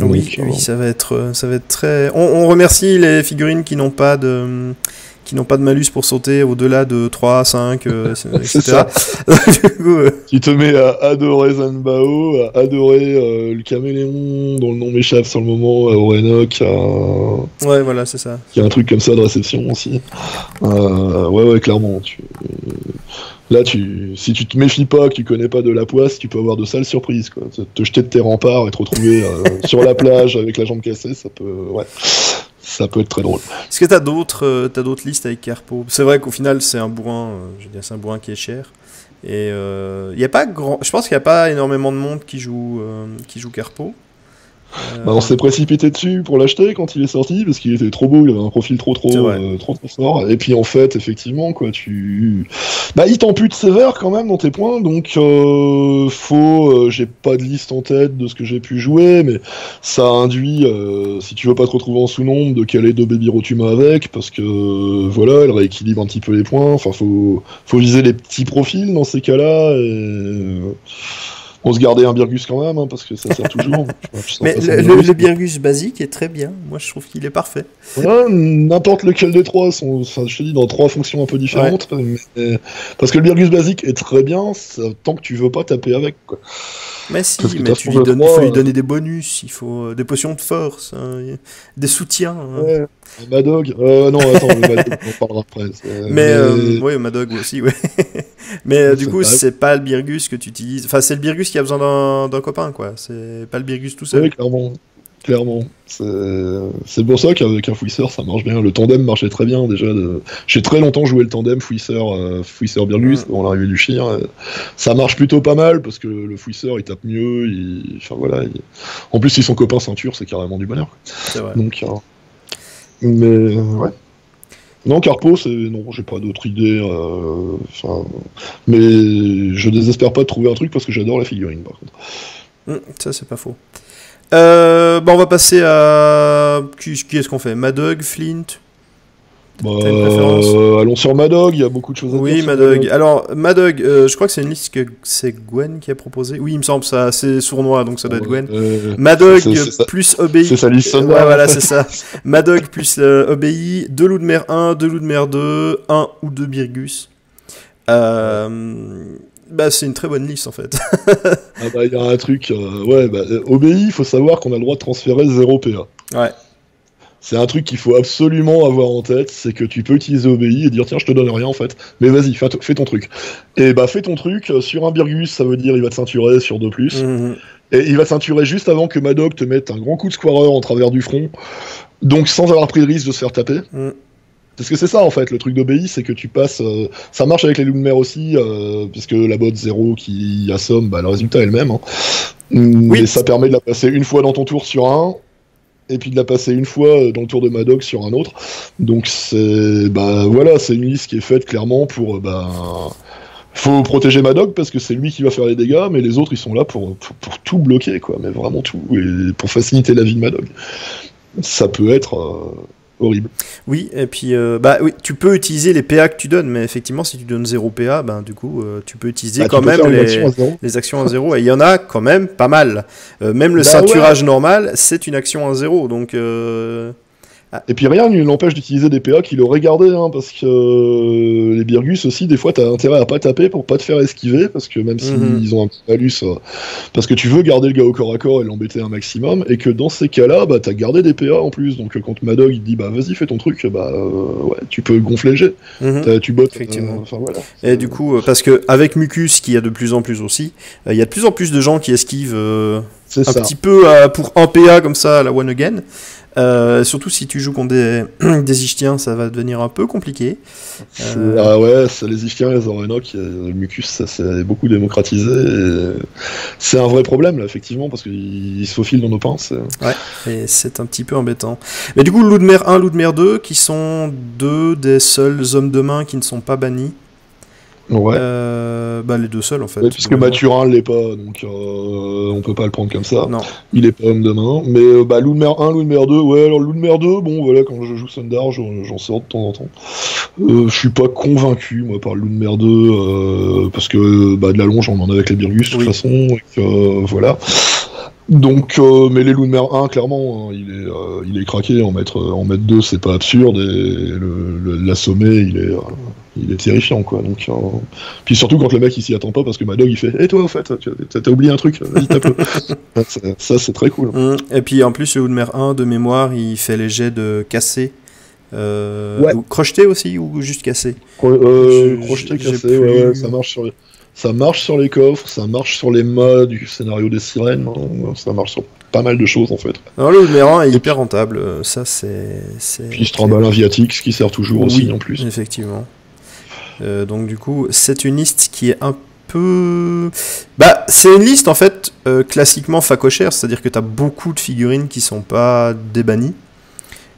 Oui, ça va être très... On remercie les figurines qui n'ont pas de malus pour sauter au-delà de 3, 5, etc. C'est ça. Tu te mets à adorer Zanbao, à adorer le caméléon, dont le nom m'échappe sur le moment, Orenok. Ouais, voilà, c'est ça. Il y a un truc comme ça de réception aussi. Ouais, clairement. Là, si tu te méfies pas, que tu connais pas de la poisse, tu peux avoir de sales surprises, quoi. Te jeter de tes remparts et te retrouver sur la plage avec la jambe cassée, ça peut être très drôle. Est-ce que t'as d'autres listes avec Carpo? C'est vrai qu'au final, c'est un bourrin, c'est un bourrin qui est cher. Et y a pas je pense qu'il n'y a pas énormément de monde qui joue Carpo. On s'est précipité dessus pour l'acheter quand il est sorti parce qu'il était trop beau, il avait un profil trop fort. Et puis en fait, effectivement, quoi, il t'ampute sévère quand même dans tes points, donc j'ai pas de liste en tête de ce que j'ai pu jouer, mais ça induit, si tu veux pas te retrouver en sous-nombre, de caler 2 Baby Rotuma avec, parce que voilà, elle rééquilibre un petit peu les points. Enfin, faut viser les petits profils dans ces cas-là. On se gardait un Birgus quand même, hein, parce que ça sert toujours. Mais le Birgus basique est très bien. Moi, je trouve qu'il est parfait. Ouais, n'importe lequel des trois sont, enfin, je te dis, dans trois fonctions un peu différentes. Mais, parce que le Birgus basique est très bien, tant que tu veux pas taper avec, quoi. Mais si, mais il faut lui donner des bonus, il faut des potions de force, des soutiens. Ouais, Madog. Non, attends, le Madog, on en parlera après. Mais oui, Madog aussi, ouais. Mais du coup, c'est pas le Birgus que tu utilises. Enfin, c'est le Birgus qui a besoin d'un copain, quoi. C'est pas le Birgus tout seul. Oui, clairement. C'est pour ça qu'avec un fouisseur, ça marche bien. Le tandem marchait très bien, déjà. J'ai très longtemps joué le tandem fouisseur-Birgus, avant l'arrivée du chien. Ça marche plutôt pas mal, parce que le fouisseur, il tape mieux. Enfin, voilà. En plus, si son copain ceinture, c'est carrément du bonheur. C'est vrai. Donc, mais, ouais. Non, Carpo, non, j'ai pas d'autre idée. Mais je désespère pas de trouver un truc parce que j'adore la figurine, par contre. Ça, c'est pas faux. On va passer à. Qui est-ce qu'on fait? Madog, Flint? Allons sur Madog, il y a beaucoup de choses à dire. Oui, Madog. Alors, Madog, je crois que c'est une liste que c'est Gwen qui a proposé. Oui, il me semble, ça, c'est sournois, donc ça doit être Gwen. Madog plus Obéi. C'est sa liste. Ouais, voilà, c'est ça. Madog plus Obéi, 2 loups de mer 1, 2 loups de mer 2, 1 ou 2 Birgus. C'est une très bonne liste en fait. Il y a un truc, Obéi, il faut savoir qu'on a le droit de transférer 0 PA. Ouais. C'est un truc qu'il faut absolument avoir en tête, c'est que tu peux utiliser Obéi et dire tiens je te donne rien en fait, mais vas-y fais ton truc. Et fais ton truc, sur un Birgus ça veut dire il va te ceinturer sur 2+, et il va te ceinturer juste avant que Madog te mette un grand coup de squarer en travers du front, donc sans avoir pris le risque de se faire taper. Parce que c'est ça en fait, le truc d'Obéi, c'est que tu passes. Ça marche avec les loups de mer aussi, puisque la botte 0 qui assomme, le résultat est le même. Hein. Mais ça permet de la passer une fois dans ton tour sur un, et puis de la passer une fois dans le tour de Madog sur un autre. Donc c'est. C'est une liste qui est faite clairement pour. Faut protéger Madog parce que c'est lui qui va faire les dégâts, mais les autres ils sont là pour tout bloquer, quoi, mais vraiment tout, et pour faciliter la vie de Madog. Ça peut être. Horrible. Oui, et puis tu peux utiliser les PA que tu donnes, mais effectivement, si tu donnes 0 PA, du coup, tu peux utiliser quand même les actions à 0, et il y en a quand même pas mal. Même le ceinturage normal, c'est une action à 0, donc... Et puis rien ne l'empêche d'utiliser des PA qu'il aurait gardé, hein, parce que les Birgus aussi, des fois, t'as intérêt à pas taper pour pas te faire esquiver, parce que même s'ils ont un petit malus, parce que tu veux garder le gars au corps à corps et l'embêter un maximum, et que dans ces cas-là, t'as gardé des PA en plus, donc quand Madog il te dit vas-y fais ton truc, tu peux gonfler le jet, tu bottes. Effectivement. Voilà, et du coup, parce que avec Mucus, qui y a de plus en plus aussi, il y a de plus en plus de gens qui esquivent petit peu pour un PA comme ça à la one again. Surtout si tu joues contre des Ichtiens, ça va devenir un peu compliqué. Les Ichtiens, les Orenok, le Mucus, ça s'est beaucoup démocratisé. C'est un vrai problème, là, effectivement, parce qu'il se faufile dans nos pinces. Ouais, et c'est un petit peu embêtant. Mais du coup, loup de mer 1, loup de mer 2, qui sont deux des seuls hommes de main qui ne sont pas bannis. Ouais. Les deux seuls en fait. Puisque Mathurin l'est pas, donc on peut pas le prendre comme ça. Non. Il est pas homme de main. Mais loup de mer 1, loup de mer 2, alors loup de mer 2, quand je joue Sundar, j'en sors de temps en temps. Je suis pas convaincu, moi, par le loup de mer 2, parce que de la longe, on en a avec les Birgus, de toute façon, et voilà. Donc, mais les loups de mer 1, clairement, il est craqué. En mettre 2, c'est pas absurde, et l'assommer, il est terrifiant, quoi. Donc, puis surtout quand le mec il s'y attend pas, parce que Madog il fait « toi, au fait, t'as oublié un truc, vas-y, tape-le. » Ça, c'est très cool. Et puis en plus, le loup de mer 1, de mémoire, il fait les jets de casser. Ou crocheter aussi, ou juste casser. Crocheter, casser, ça marche sur les coffres, ça marche sur les mâts du scénario des sirènes, ça marche sur pas mal de choses en fait. Alors le numéro 1 est hyper rentable, ça c'est... Puis il se trimballe un Viatix qui sert toujours aussi en plus. Effectivement. Donc du coup, c'est une liste qui est un peu... c'est une liste en fait classiquement facochère, c'est-à-dire que tu as beaucoup de figurines qui sont pas débannies.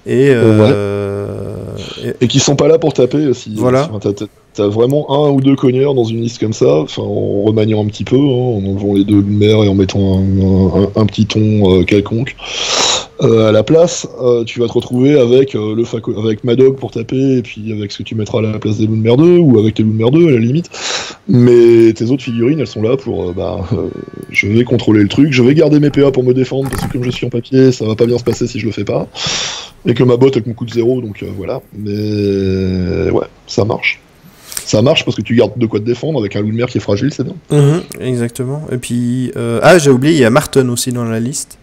Et qui sont pas là pour taper aussi. Voilà. T'as vraiment un ou deux cogneurs dans une liste comme ça, en remaniant un petit peu, en enlevant les deux mers et en mettant un petit ton quelconque. À la place, tu vas te retrouver avec avec Madog pour taper, et puis avec ce que tu mettras à la place des loups de mer 2, ou avec tes loups de mer 2 à la limite. Mais tes autres figurines, elles sont là pour, je vais contrôler le truc, je vais garder mes PA pour me défendre, parce que comme je suis en papier, ça va pas bien se passer si je le fais pas. Et que ma botte, elle me coûte 0, donc voilà. Mais ouais, ça marche. Ça marche parce que tu gardes de quoi te défendre, avec un loup de mer qui est fragile, c'est bien. Exactement. Et puis, j'ai oublié, il y a Marton aussi dans la liste.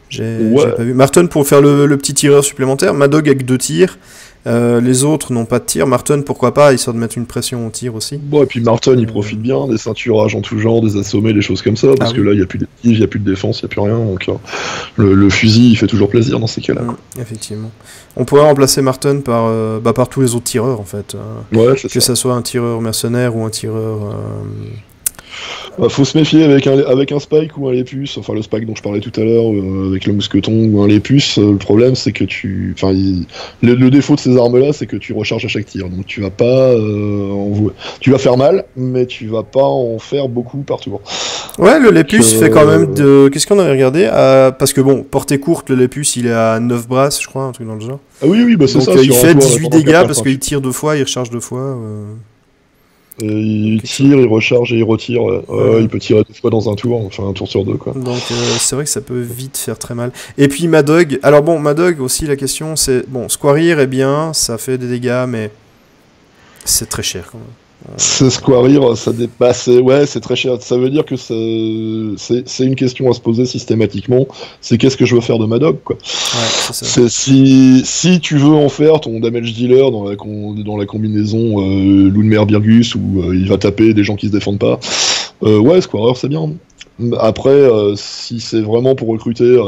J'ai pas vu. Marton pour faire le petit tireur supplémentaire. Madog avec 2 tirs. Les autres n'ont pas de tir. Marton, pourquoi pas, histoire de mettre une pression au tir aussi. Bon, et puis Marton, il profite bien des ceinturages en tout genre, des assommés, des choses comme ça, parce que là, il n'y a plus de tige, il n'y a plus de défense, il n'y a plus rien. Donc le fusil, il fait toujours plaisir dans ces cas-là. Effectivement. On pourrait remplacer Marton par tous les autres tireurs, en fait. Que ça soit un tireur mercenaire ou un tireur... faut se méfier avec un spike ou un lépus, enfin le spike dont je parlais tout à l'heure, avec le mousqueton ou un lépus, le problème c'est que le défaut de ces armes-là, c'est que tu recharges à chaque tir, donc tu vas pas tu vas faire mal, mais tu vas pas en faire beaucoup par tour. Ouais, le lépus fait quand même Qu'est-ce qu'on avait regardé parce que bon, portée courte, le lépus il est à 9 brasses, je crois, un truc dans le genre. Ah oui, c'est donc, ça. Il fait 18 dégâts parce qu'il tire 2 fois, il recharge 2 fois. Il tire, il recharge et il retire. Il peut tirer 2 fois dans un tour, enfin un tour sur 2 quoi. Donc c'est vrai que ça peut vite faire très mal. Et puis Madog, alors bon, Madog aussi la question c'est, bon, Squarir est bien, ça fait des dégâts, mais c'est très cher quand même. C'est Squarir, ça dépasse. Ouais, c'est très cher. Ça veut dire que c'est une question à se poser systématiquement. C'est qu'est-ce que je veux faire de Madog, quoi. Ouais, c'est ça. Si tu veux en faire ton damage dealer dans la combinaison Lunmer Birgus où il va taper des gens qui se défendent pas. Ouais, Squarir c'est bien. Après, si c'est vraiment pour recruter,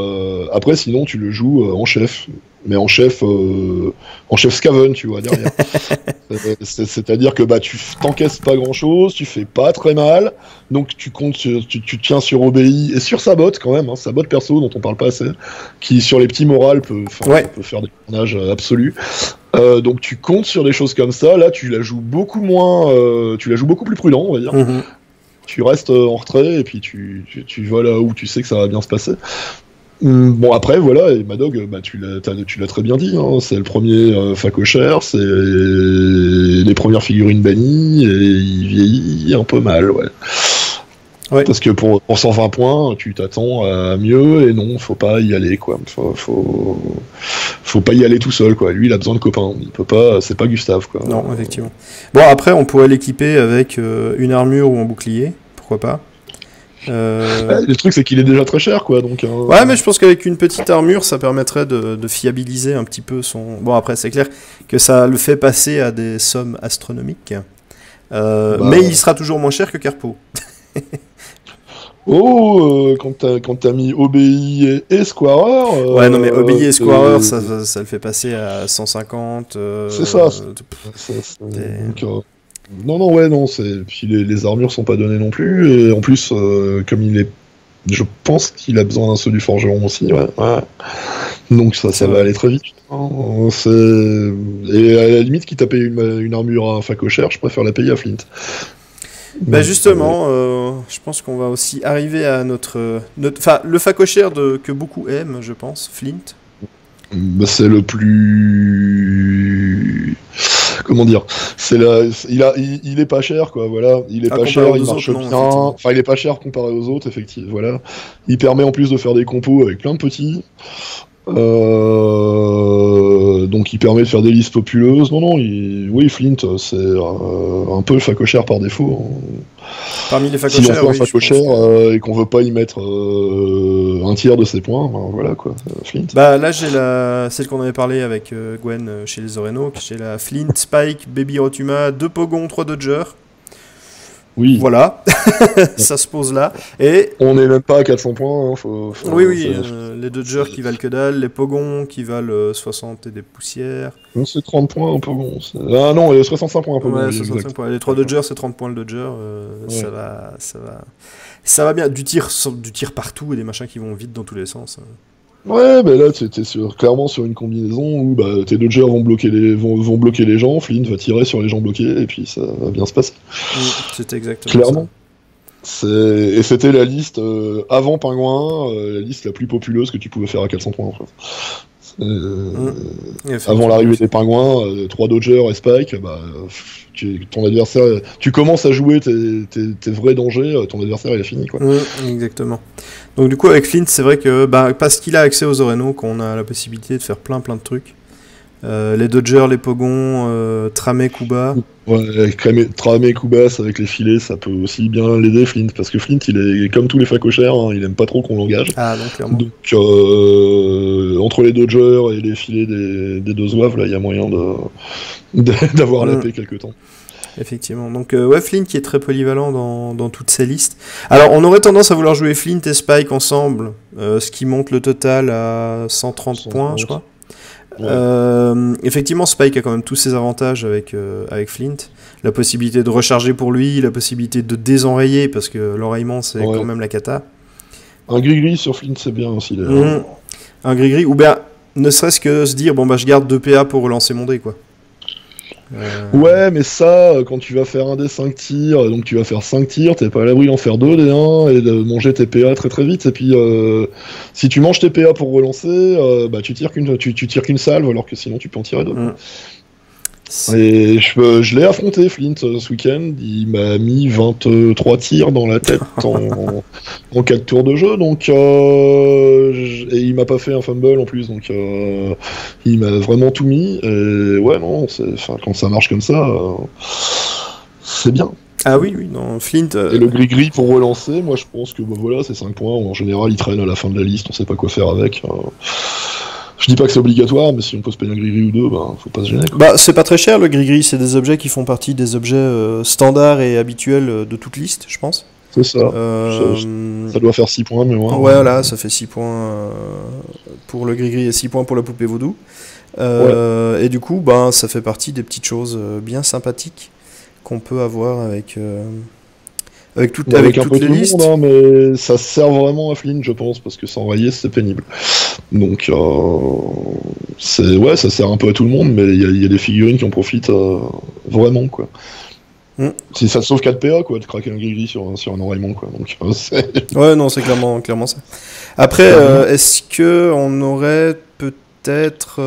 après sinon tu le joues en chef. Mais en chef Scaven, tu vois, derrière. C'est-à-dire que tu t'encaisses pas grand-chose, tu fais pas très mal, donc tu tiens sur Obéi et sur sa botte quand même, sa botte perso dont on parle pas assez, qui sur les petits morales peut faire des carnages absolus. Donc tu comptes sur des choses comme ça. Là, tu la joues beaucoup plus prudent, on va dire. Tu restes en retrait et puis tu vas là où tu sais que ça va bien se passer. Bon après voilà, et Madog, tu l'as très bien dit, c'est le premier facochère, c'est les premières figurines bannies, et il vieillit un peu mal, ouais. Parce que pour 120 points, tu t'attends à mieux, et non, faut pas y aller, quoi. Faut pas y aller tout seul, quoi. Lui, il a besoin de copains, il peut pas, c'est pas Gustave, quoi. Non, effectivement. Bon après, on pourrait l'équiper avec une armure ou un bouclier, pourquoi pas. Le truc c'est qu'il est déjà très cher quoi donc ouais mais je pense qu'avec une petite armure ça permettrait de fiabiliser un petit peu son... Bon après c'est clair que ça le fait passer à des sommes astronomiques mais il sera toujours moins cher que Carpo. Quand t'as mis Obéi et Squarer ouais non mais Obéi et Squarer ça le fait passer à 150 c'est ça non, puis les armures sont pas données non plus, et en plus, comme je pense qu'il a besoin d'un seul du forgeron aussi, ouais. Donc ça va aller très vite. Et à la limite, quitte à payer une armure à un facochère, je préfère la payer à Flint. Justement, je pense qu'on va aussi arriver à notre le facochère que beaucoup aiment, je pense, Flint. C'est le plus... Comment dire, il est pas cher quoi, voilà, il est pas cher, il marche bien, enfin il est pas cher comparé aux autres effectivement, voilà. Il permet en plus de faire des compos avec plein de petits, donc il permet de faire des listes populeuses. Oui Flint c'est un peu le facochère par défaut. Parmi les facochères, si on fait un facochère et qu'on veut pas y mettre un tiers de ses points, voilà quoi, Flint. Là j'ai celle qu'on avait parlé avec Gwen chez les Oréno, j'ai la Flint, Spike, Baby Rotuma, 2 Pogons, 3 Dodgers. Oui. Voilà, ça se pose là. Et on n'est même pas à 400 points. Oui, les Dodgers qui valent que dalle, les Pogons qui valent 60 et des poussières. Non, c'est 30 points un Pogon. Ah non, il y a 65 points un Pogon. Ouais, 65 points. Les 3 Dodgers, c'est 30 points le Dodger. Ça va bien. Du tir partout et des machins qui vont vite dans tous les sens. Ouais, là, t'es clairement sur une combinaison où tes Dodgers vont bloquer les gens, Flint va tirer sur les gens bloqués, et puis ça va bien se passer. C'était exactement clairement. Ça. Et c'était la liste avant Pingouin, la liste la plus populeuse que tu pouvais faire à 400 points, en fait. Avant l'arrivée des pingouins, 3 Dodgers et Spike, bah, ton adversaire, tu commences à jouer tes vrais dangers, ton adversaire il a fini quoi. Exactement. Donc du coup avec Flint, c'est vrai que parce qu'il a accès aux Oreno, qu'on a la possibilité de faire plein de trucs. Les Dodgers, les Pogons, Tramé, Kuba. Ouais, Tramé, Kubas avec les filets, ça peut aussi bien l'aider Flint, parce que Flint il est comme tous les facochères, hein, il aime pas trop qu'on l'engage. Ah donc clairement. Donc entre les Dodgers et les filets des deux zouaves, là il y a moyen d'avoir la paix quelque temps. Effectivement. Donc Flint qui est très polyvalent dans toutes ces listes. Alors on aurait tendance à vouloir jouer Flint et Spike ensemble, ce qui monte le total à 130 points je crois. Ouais. Effectivement, Spike a quand même tous ses avantages avec Flint. La possibilité de recharger pour lui, la possibilité de désenrayer, parce que l'enrayement c'est quand même la cata. Un gris-gris sur Flint c'est bien aussi. Un gris-gris, ou bien ne serait-ce que se dire, bon bah je garde 2 PA pour relancer mon dé quoi. Ouais, mais ça, quand tu vas faire un des 5 tirs, donc tu vas faire 5 tirs, t'es pas à l'abri d'en faire 2 des 1 et de manger tes PA très très vite. Et puis, si tu manges tes PA pour relancer, bah tu tires qu'une salve, alors que sinon tu peux en tirer 2. Et je l'ai affronté, Flint, ce week-end. Il m'a mis 23 tirs dans la tête en 4 tours de jeu, donc et il m'a pas fait un fumble en plus, donc il m'a vraiment tout mis. Et ouais, non, quand ça marche comme ça, c'est bien. Ah oui, non, Flint... Et le gris-gris pour relancer, moi je pense que voilà, c'est 5 points. En général, il traîne à la fin de la liste, on sait pas quoi faire avec. Je dis pas que c'est obligatoire, mais si on peut se payer un gris-gris ou 2, bah, faut pas se gêner. Quoi. Bah, c'est pas très cher le gris-gris, c'est des objets qui font partie des objets standards et habituels de toute liste, je pense. C'est ça. Ça doit faire 6 points, mais moi. Ouais, voilà, ça fait 6 points pour le gris-gris et 6 points pour la poupée vaudou. Et du coup, ça fait partie des petites choses bien sympathiques qu'on peut avoir avec toutes les listes. Monde, hein, mais ça sert vraiment à Flint, je pense, parce que s'enrayer, c'est pénible. Donc, ça sert un peu à tout le monde, mais il y a des figurines qui en profitent vraiment, quoi. Si ça te sauve 4 PA, quoi, de craquer un gris-gris sur un enraillement, quoi. Donc, ouais, non, c'est clairement ça. Après, est-ce que on aurait peut-être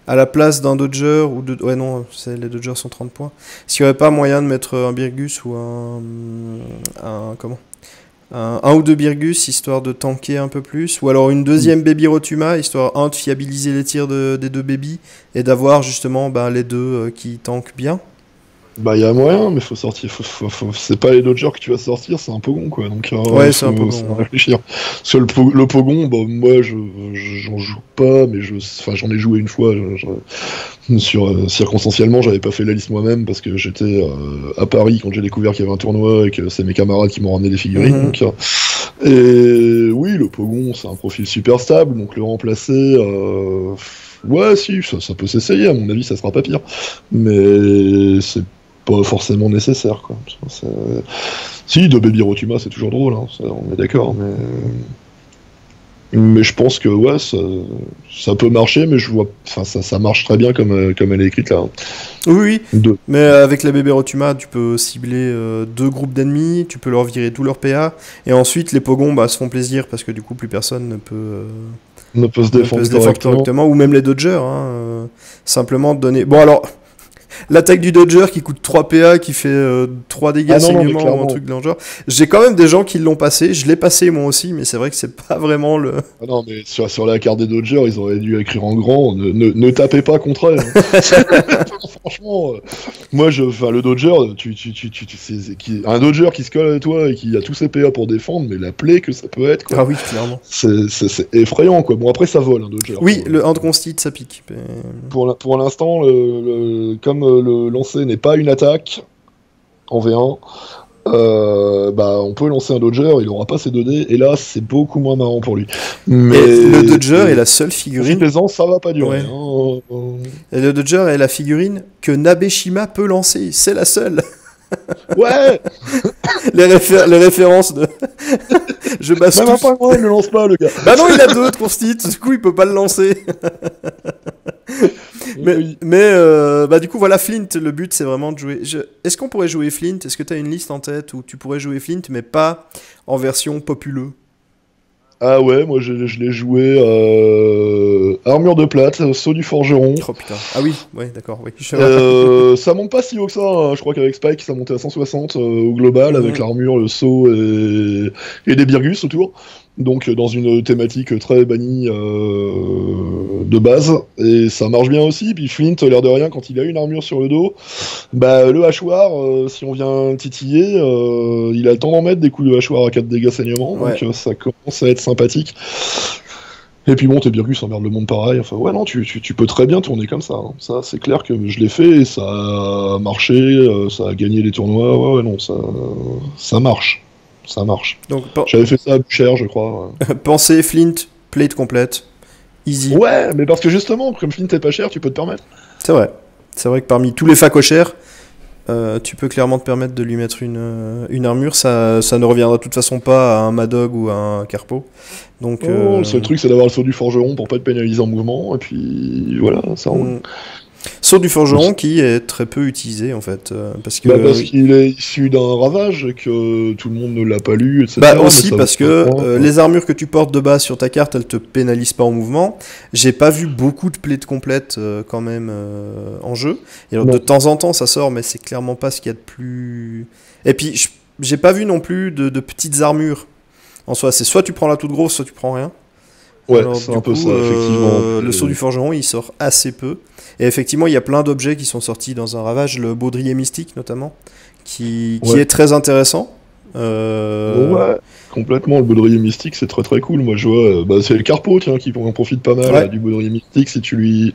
à la place d'un Dodger ou de... Ouais, non, les Dodgers sont 30 points. Est-ce qu'il n'y aurait pas moyen de mettre un Birgus ou un ou deux Birgus, histoire de tanker un peu plus, ou alors une deuxième Baby Rotuma, histoire de fiabiliser les tirs des 2 Baby, et d'avoir justement les 2 qui tankent bien. Bah, il y a moyen, mais faut sortir. C'est pas les Dodgers que tu vas sortir, c'est un Pogon, quoi. Donc, ouais, c'est un Pogon. Réfléchir. Parce que le Pogon, moi, j'en joue pas, mais j'en ai joué une fois. Circonstanciellement, j'avais pas fait la liste moi-même parce que j'étais à Paris quand j'ai découvert qu'il y avait un tournoi et que c'est mes camarades qui m'ont ramené des figurines. Donc, et oui, le Pogon, c'est un profil super stable, donc le remplacer. Ouais, si, ça peut s'essayer, à mon avis, ça sera pas pire. Mais c'est pas forcément nécessaire, quoi. Si, de Baby Rotuma, c'est toujours drôle, hein, on est d'accord, mais je pense que, ouais, ça peut marcher, mais je vois... Enfin, ça marche très bien comme elle est écrite, là. Oui. Mais avec la Baby Rotuma, tu peux cibler 2 groupes d'ennemis, tu peux leur virer tous leurs PA, et ensuite, les Pogons se font plaisir, parce que du coup, plus personne ne peut se défendre correctement, ou même les Dodgers, simplement donner... Bon, alors, l'attaque du Dodger qui coûte 3 PA, qui fait 3 dégâts saignement ou un truc dans le genre. J'ai quand même des gens qui l'ont passé, je l'ai passé moi aussi, mais c'est vrai que c'est pas vraiment le... Ah non, mais sur la carte des Dodgers, ils auraient dû écrire en grand, ne tapez pas contre elle. Hein. Franchement, moi, le Dodger, un Dodger qui se colle à toi et qui a tous ses PA pour défendre, mais la plaie que ça peut être, quoi. Ah oui, clairement. C'est effrayant, quoi. Bon, après, ça vole, un Dodger. Oui, le hand constit, ça pique. Mais... Pour l'instant, comme le lancer n'est pas une attaque en V1, on peut lancer un Dodger, il n'aura pas ses 2D, et là c'est beaucoup moins marrant pour lui. Mais le Dodger est la seule figurine. Plaisant, ça va pas durer. Ouais. Et le Dodger est la figurine que Nabeshima peut lancer, c'est la seule. Ouais. les références de. Je basse même pas moi, il le lance pas, le gars. Bah non, il a 2 de constite, du coup il peut pas le lancer. Mais du coup voilà, Flint, le but c'est vraiment de jouer. Est-ce qu'on pourrait jouer Flint? Est-ce que tu as une liste en tête où tu pourrais jouer Flint mais pas en version populeux? Ah ouais, moi je l'ai joué armure de plate, saut du forgeron. Oh putain. Ah oui, ouais, d'accord, oui. Ça monte pas si haut que ça, hein. Je crois qu'avec Spike ça montait à 160 au global, avec l'armure, le saut et des Birgus autour. Donc dans une thématique très bannie de base, et ça marche bien aussi. Puis Flint, l'air de rien, quand il a une armure sur le dos, bah le hachoir, si on vient titiller, il a le temps d'en mettre des coups de hachoir à 4 dégâts saignement, donc ça commence à être sympathique. Et puis bon, tes Birgus emmerdent le monde pareil. Enfin ouais, non, tu peux très bien tourner comme ça. Hein. Ça, c'est clair que je l'ai fait, et ça a marché, ça a gagné les tournois. Ouais, non, ça marche. Ça marche. Donc, j'avais fait ça à Boucher, je crois. Ouais. Pensez Flint, plate complète, easy. Ouais, mais parce que justement, comme Flint est pas cher, tu peux te permettre. C'est vrai. C'est vrai que parmi tous les facochers, tu peux clairement te permettre de lui mettre une armure. Ça ne reviendra de toute façon pas à un Madog ou à un Carpo. Donc, le seul truc, c'est d'avoir le saut du forgeron pour pas être pénalisé en mouvement. Et puis voilà, ça roule. Saut du forgeron qui est très peu utilisé en fait, parce qu'il est issu d'un ravage et que tout le monde ne l'a pas lu, etc. Bah aussi parce que les armures que tu portes de base sur ta carte, elles te pénalisent pas en mouvement. J'ai pas vu beaucoup de plates complètes quand même en jeu. Et alors, de temps en temps ça sort, mais c'est clairement pas ce qu'il y a de plus. Et puis j'ai pas vu non plus de petites armures en soi. C'est soit tu prends la toute grosse, soit tu prends rien. Ouais, c'est un peu ça, effectivement. Le saut du forgeron, il sort assez peu. Et effectivement, il y a plein d'objets qui sont sortis dans un ravage, le baudrier mystique notamment, qui est très intéressant. Ouais, complètement. Le baudrier mystique, c'est très très cool. Moi, je vois, c'est le Carpo, tiens, qui en profite pas mal du baudrier mystique. Si tu lui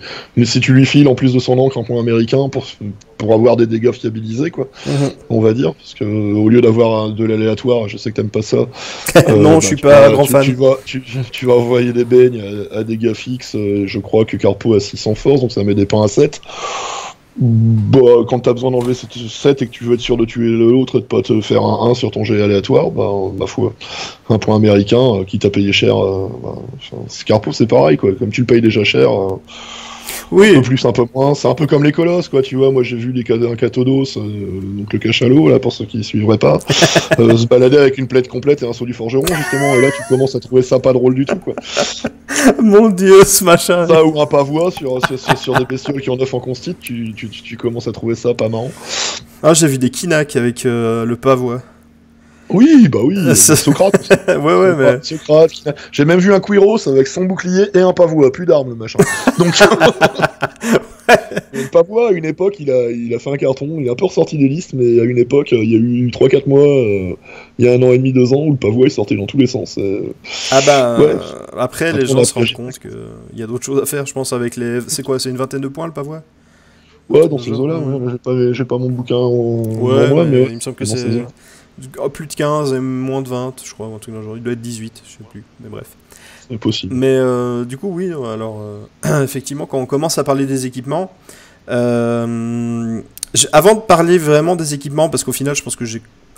files en plus de son encre un point américain pour avoir des dégâts fiabilisés, quoi, on va dire. Parce que au lieu d'avoir de l'aléatoire, je sais que t'aimes pas ça. Non, je suis pas grand fan. Tu vas envoyer des beignes à dégâts fixes. Je crois que Carpo a 600 force, donc ça met des pains à 7. Bah, quand t'as besoin d'enlever 7 et que tu veux être sûr de tuer l'autre et de pas te faire un 1 sur ton jet aléatoire, bah, ma foi, un point américain qui t'a payé cher, Carpo c'est pareil, quoi. Comme tu le payes déjà cher, un peu plus, un peu moins, c'est un peu comme les colosses, quoi, tu vois. Moi j'ai vu un Catodos, donc le cachalot, là, pour ceux qui suivraient pas, se balader avec une plaide complète et un saut du forgeron, justement, et là tu commences à trouver ça pas drôle du tout, quoi. Mon dieu, ce machin. Ça ou un pavois sur des bestioles qui ont 9 en constit, tu commences à trouver ça pas marrant. Ah, j'ai vu des Kinak avec le pavois. Oui, bah oui, Socrate. ouais, mais... Socrate, j'ai même vu un Quiros avec son bouclier et un pavois, plus d'armes, le machin. Donc... Le pavois, à une époque, il a fait un carton, il est un peu ressorti des listes, mais à une époque, il y a eu 3-4 mois, il y a 1 an et demi, 2 ans, où le pavois est sorti dans tous les sens. Après, les gens se rendent compte qu'il y a d'autres choses à faire, je pense, avec les... C'est quoi, c'est une vingtaine de points, le pavois? Ouais, dans ces eaux-là, j'ai pas mon bouquin en moi, mais il me semble que c'est... plus de 15 et moins de 20, je crois, un truc dans le genre. Il doit être 18, je sais plus, mais bref. C'est possible. Mais du coup, oui, alors, effectivement, quand on commence à parler des équipements, avant de parler vraiment des équipements, parce qu'au final, je pense que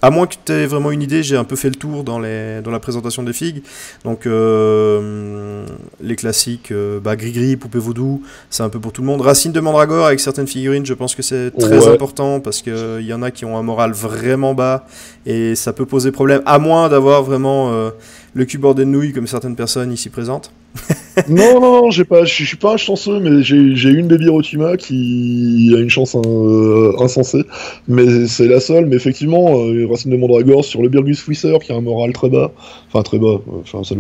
à moins que tu aies vraiment une idée, j'ai un peu fait le tour dans la présentation des figues. Donc, les classiques, Gris-Gris, Poupée Vaudou, c'est un peu pour tout le monde. Racine de Mandragore avec certaines figurines, je pense que c'est très important, parce qu'il y en a qui ont un moral vraiment bas, et ça peut poser problème, à moins d'avoir vraiment le cul bordé de nouilles, comme certaines personnes ici présentes. Non, je suis pas un chanceux, mais j'ai une Baby Rotuma qui a une chance insensée, mais c'est la seule. Mais effectivement, Racine de Mandragore sur le Birgus Fouisseur qui a un moral très bas, ça doit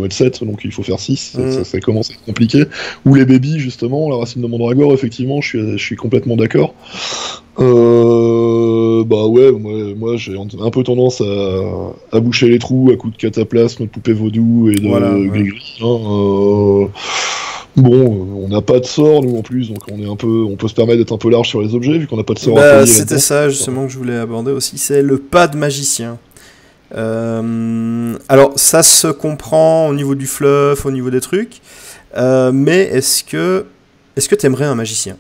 être 7, donc il faut faire 6, ça commence à être compliqué. Ou les Baby, justement, la Racine de Mandragore, effectivement, je suis complètement d'accord. Moi j'ai un peu tendance à boucher les trous à coups de cataplasme, de poupée vaudou et de gris-gris. On n'a pas de sort nous en plus, donc on peut se permettre d'être un peu large sur les objets vu qu'on n'a pas de sort. C'était ça justement que je voulais aborder aussi, c'est le pas de magicien. Alors ça se comprend au niveau du fluff, au niveau des trucs, mais est-ce que t'aimerais un magicien?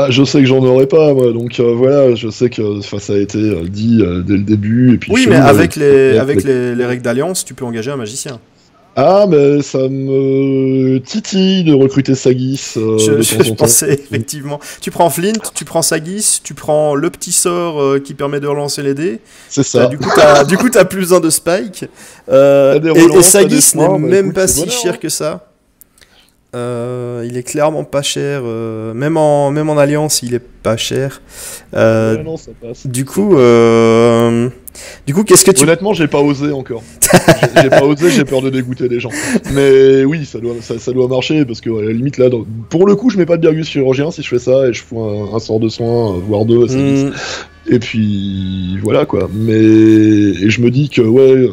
Je sais que j'en aurais pas, moi, donc je sais que ça a été dit dès le début. Et puis mais avec les règles d'alliance, tu peux engager un magicien. Ah, mais ça me titille de recruter Sagis de temps en temps. pensais effectivement. Tu prends Flint, tu prends Sagis, tu prends le petit sort qui permet de relancer les dés. C'est ça. Du coup, t'as plus besoin de Spike. Relances, et Sagis n'est bah, même écoute, pas c'est si bonheur, cher hein. que ça. Il est clairement pas cher. Même en Alliance, il est pas cher. Ouais, non, ça passe. Du coup, qu'est-ce que tu... Honnêtement, j'ai pas osé encore. J'ai pas osé, j'ai peur de dégoûter les gens. Mais oui, ça doit marcher parce que à la limite là, pour le coup, je mets pas de Birgus chirurgien si je fais ça et je fous un sort de soin, voire deux à Sagis. Et puis voilà quoi. Et je me dis que ouais,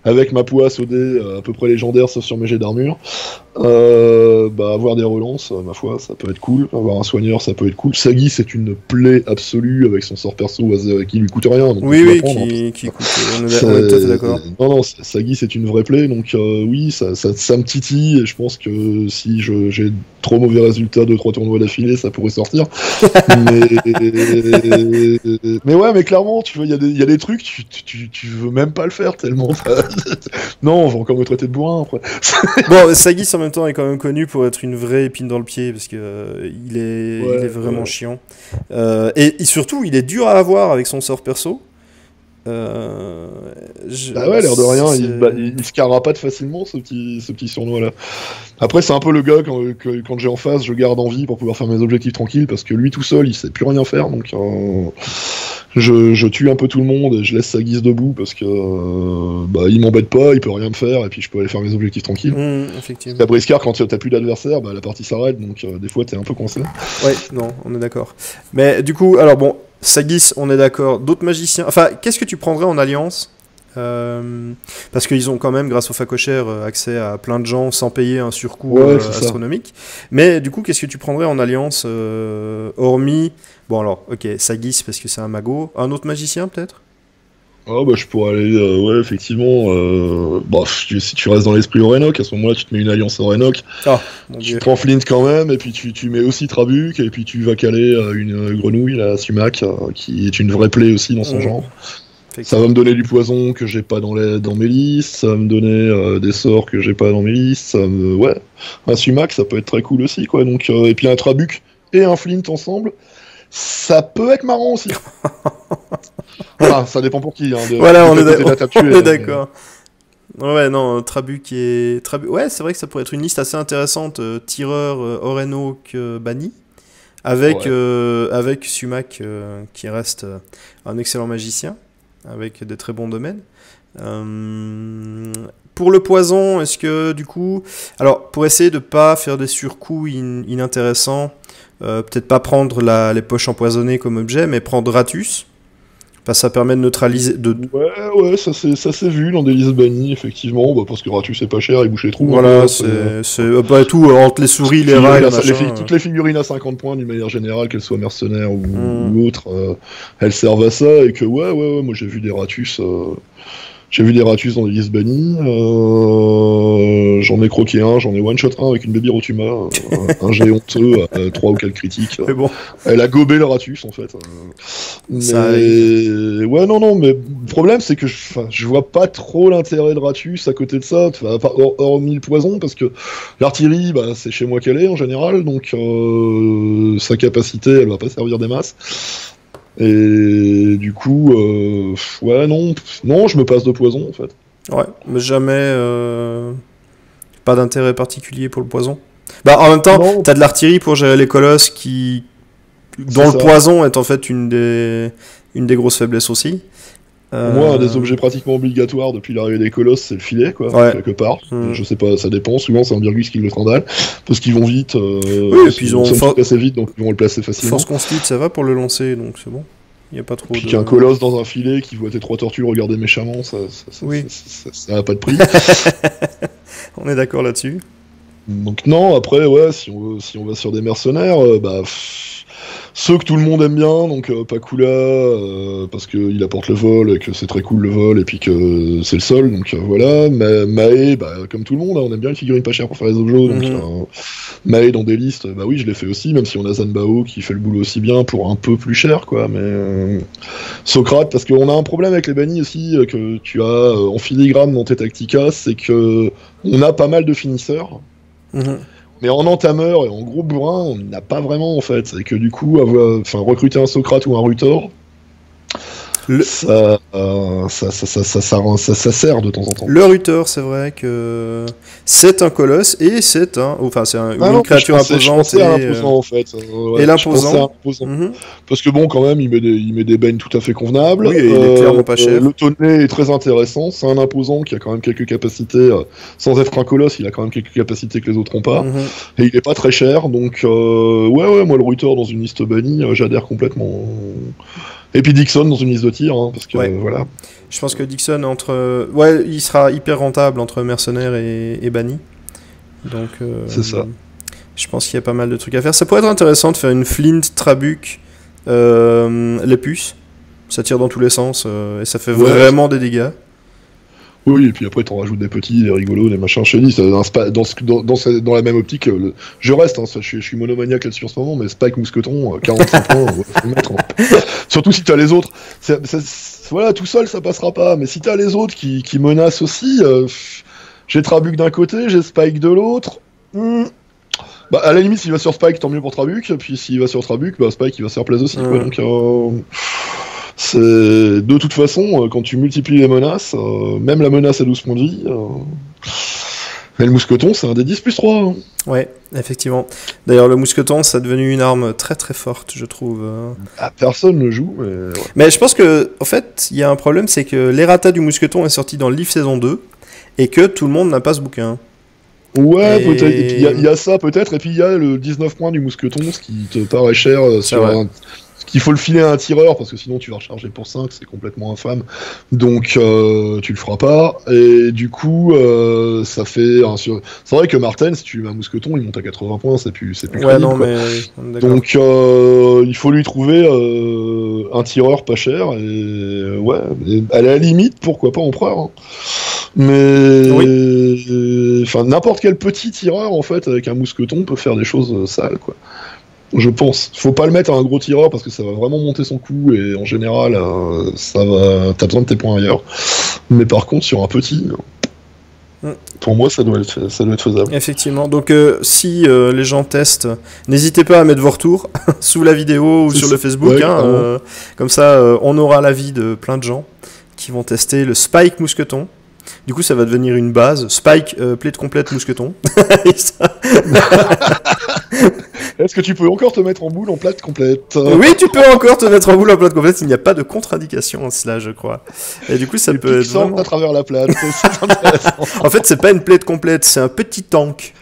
avec ma poisse au dé à peu près légendaire sauf sur mes jets d'armure, bah avoir des relances, ma foi, ça peut être cool. Avoir un soigneur, ça peut être cool. Sagis c'est une plaie absolue avec son sort perso qui lui coûte rien. Donc Oui, prendre, qui coûte. On est tout à fait d'accord. Non, Sagis c'est une vraie plaie, donc oui, ça me titille et je pense que si j'ai trop mauvais résultats de 3 tournois d'affilée, ça pourrait sortir. mais ouais, mais clairement, tu vois, il y a des trucs, tu veux même pas le faire tellement. Non, on va encore me traiter de bourrin après. Bon, Sagis en même temps est quand même connu pour être une vraie épine dans le pied parce que il est vraiment chiant. Et surtout, il est dur à avoir avec son sort perso. Bah ouais, l'air de rien, il se carapate facilement ce petit sournois là. Après, c'est un peu le gars quand j'ai en face, je garde en vie pour pouvoir faire mes objectifs tranquilles parce que lui tout seul, il sait plus rien faire donc je tue un peu tout le monde et je laisse Sagis debout parce que bah il m'embête pas, il peut rien me faire et puis je peux aller faire mes objectifs tranquilles. Effectivement. La Briscard, quand t'as plus d'adversaire, bah la partie s'arrête donc des fois t'es un peu coincé. Ouais, non, on est d'accord. Mais du coup, alors bon, Sagis, on est d'accord. D'autres magiciens. Enfin, qu'est-ce que tu prendrais en alliance parce qu'ils ont quand même, grâce au facochère, accès à plein de gens sans payer un surcoût astronomique. Mais du coup, qu'est-ce que tu prendrais en alliance hormis... Bon alors, ok, Sagis parce que c'est un mago. Un autre magicien peut-être? Ah bah je pourrais aller, ouais effectivement, bah, si tu restes dans l'esprit Orenok, à ce moment-là tu te mets une alliance Orenok, tu prends Flint quand même, et puis tu mets aussi Trabuc, et puis tu vas caler une grenouille, la Sumac, qui est une vraie plaie aussi dans son genre. Ça va me donner du poison que j'ai pas dans mes listes, ça va me donner des sorts que j'ai pas dans mes listes, ouais, un Sumac ça peut être très cool aussi quoi, donc, et puis un Trabuc et un Flint ensemble, ça peut être marrant aussi. Enfin, ça dépend pour qui. Hein, voilà, on est d'accord. Ouais, non, Trabuc et... Ouais, c'est vrai que ça pourrait être une liste assez intéressante. Tireur, Orenok, banni. Avec Sumac, qui reste un excellent magicien. Avec des très bons domaines. Pour le poison, est-ce que, du coup... Alors, pour essayer de pas faire des surcoûts inintéressants, peut-être pas prendre les poches empoisonnées comme objet, mais prendre Ratus. Ça permet de neutraliser... Ouais, ça s'est vu dans des listes bannies, effectivement, bah, parce que Ratus c'est pas cher, il bouche les trous. Voilà, c'est pas tout, entre les souris, les rats, toutes les figurines à 50 points, d'une manière générale, qu'elles soient mercenaires ou autres, elles servent à ça, et que ouais, moi j'ai vu des Ratus... J'ai vu des Ratus dans des listes bannies, j'en ai croqué un, j'en ai one-shot un avec une Baby Rotuma, un jet honteux à 3 ou 4 critiques. Mais bon. Elle a gobé le Ratus en fait. Ouais, non, mais le problème c'est que je vois pas trop l'intérêt de Ratus à côté de ça, hormis le poison, parce que l'artillerie, bah, c'est chez moi qu'elle est en général, donc sa capacité, elle va pas servir des masses. Et du coup, ouais, non, je me passe de poison en fait. Ouais, mais jamais. Pas d'intérêt particulier pour le poison. Bah, en même temps, t'as de l'artillerie pour gérer les colosses dont le poison est en fait une des grosses faiblesses aussi. Moi, un des objets pratiquement obligatoires depuis l'arrivée des colosses, c'est le filet, quoi, quelque part. Je sais pas, ça dépend. Souvent, c'est un Birgus qui le trindalle, parce qu'ils vont vite. Oui, et puis ils ont assez vite, donc ils vont le placer facilement. Force constite, ça va pour le lancer, donc c'est bon. Il y a pas trop. Puis qu'un colosse dans un filet qui voit tes 3 tortues regarder méchamment, ça n'a pas de prix. On est d'accord là-dessus. Donc non, après, ouais, si on va sur des mercenaires, bah. Ceux que tout le monde aime bien, donc Pakula, parce qu'il apporte le vol, et que c'est très cool le vol, et puis que c'est le seul, donc voilà. Mae, comme tout le monde, hein, on aime bien les figurines pas chères pour faire les objets, donc Mae dans des listes, oui, je l'ai fait aussi, même si on a Zanbao qui fait le boulot aussi bien pour un peu plus cher, quoi, mais Socrate, parce qu'on a un problème avec les bannis aussi, que tu as en filigrane dans tes Tacticas, c'est que on a pas mal de finisseurs. Mais en entameur et en gros bourrin, on n'a pas vraiment en fait. C'est que du coup, recruter un Socrate ou un Rutor, ça sert de temps en temps. Le Rutor, c'est vrai que c'est un colosse et c'est une créature imposante en fait. Et l'imposant. Parce que bon, quand même, il met des baignes tout à fait convenables. Oui, il est clairement pas cher. Le tonnet est très intéressant. C'est un imposant qui a quand même quelques capacités. Sans être un colosse, il a quand même quelques capacités que les autres n'ont pas. Et il est pas très cher. Donc, moi, le Rutor dans une liste bannie, j'adhère complètement. Et puis Dixon dans une liste de tir, parce que voilà. Je pense que Dixon il sera hyper rentable entre mercenaires et banni. Donc c'est ça. Je pense qu'il y a pas mal de trucs à faire. Ça pourrait être intéressant de faire une Flint, Trabuc, les puces. Ça tire dans tous les sens et ça fait vraiment des dégâts. Oui, et puis après t'en rajoutes des petits, des rigolos, des machins chenilles. Dans la même optique, je reste, je suis monomaniaque là-dessus en ce moment, mais Spike Mousqueton, 45 points, faut le mettre. Surtout si t'as les autres. Voilà, tout seul ça passera pas, mais si t'as les autres qui menacent aussi, j'ai Trabuc d'un côté, j'ai Spike de l'autre. À la limite, s'il va sur Spike, tant mieux pour Trabuc, puis s'il va sur Trabuc, Spike il va se faire plaisir aussi, quoi, donc. C'est de toute façon, quand tu multiplies les menaces, même la menace à 12 points de vie, mais le mousqueton c'est un des 10 plus 3. Ouais, effectivement. D'ailleurs, le mousqueton, c'est devenu une arme très très forte, je trouve. Personne ne joue, mais... Mais je pense que, en fait, il y a un problème, c'est que l'errata du mousqueton est sorti dans le livre saison 2, et que tout le monde n'a pas ce bouquin. Ouais, peut-être. Et puis il y a ça peut-être, et puis il y a le 19 points du mousqueton, ce qui te paraît cher sur un... Qu'il faut le filer à un tireur parce que sinon tu vas recharger pour 5, c'est complètement infâme, donc tu le feras pas, et du coup ça fait c'est vrai que Martin, si tu lui mets un mousqueton il monte à 80 points, c'est plus crédible, non, mais... donc il faut lui trouver un tireur pas cher, et à la limite pourquoi pas empereur, mais n'importe quel petit tireur en fait avec un mousqueton peut faire des choses sales, quoi. Je pense. Faut pas le mettre à un gros tireur parce que ça va vraiment monter son coup, et en général, t'as besoin de tes points ailleurs. Mais par contre, sur un petit, pour moi, ça doit être faisable. Effectivement. Donc, si les gens testent, n'hésitez pas à mettre vos retours sous la vidéo ou sur le Facebook. Comme ça, on aura l'avis de plein de gens qui vont tester le Spike Mousqueton. Du coup, ça va devenir une base. Spike, plaide complète, mousqueton. Est-ce que tu peux encore te mettre en boule en plate complète? Oui, tu peux encore te mettre en boule en plate complète. Il n'y a pas de contre-indication en cela, je crois. Et du coup, ça peut être vraiment... à travers la plate. C'est intéressant. En fait, c'est pas une plaide complète, c'est un petit tank.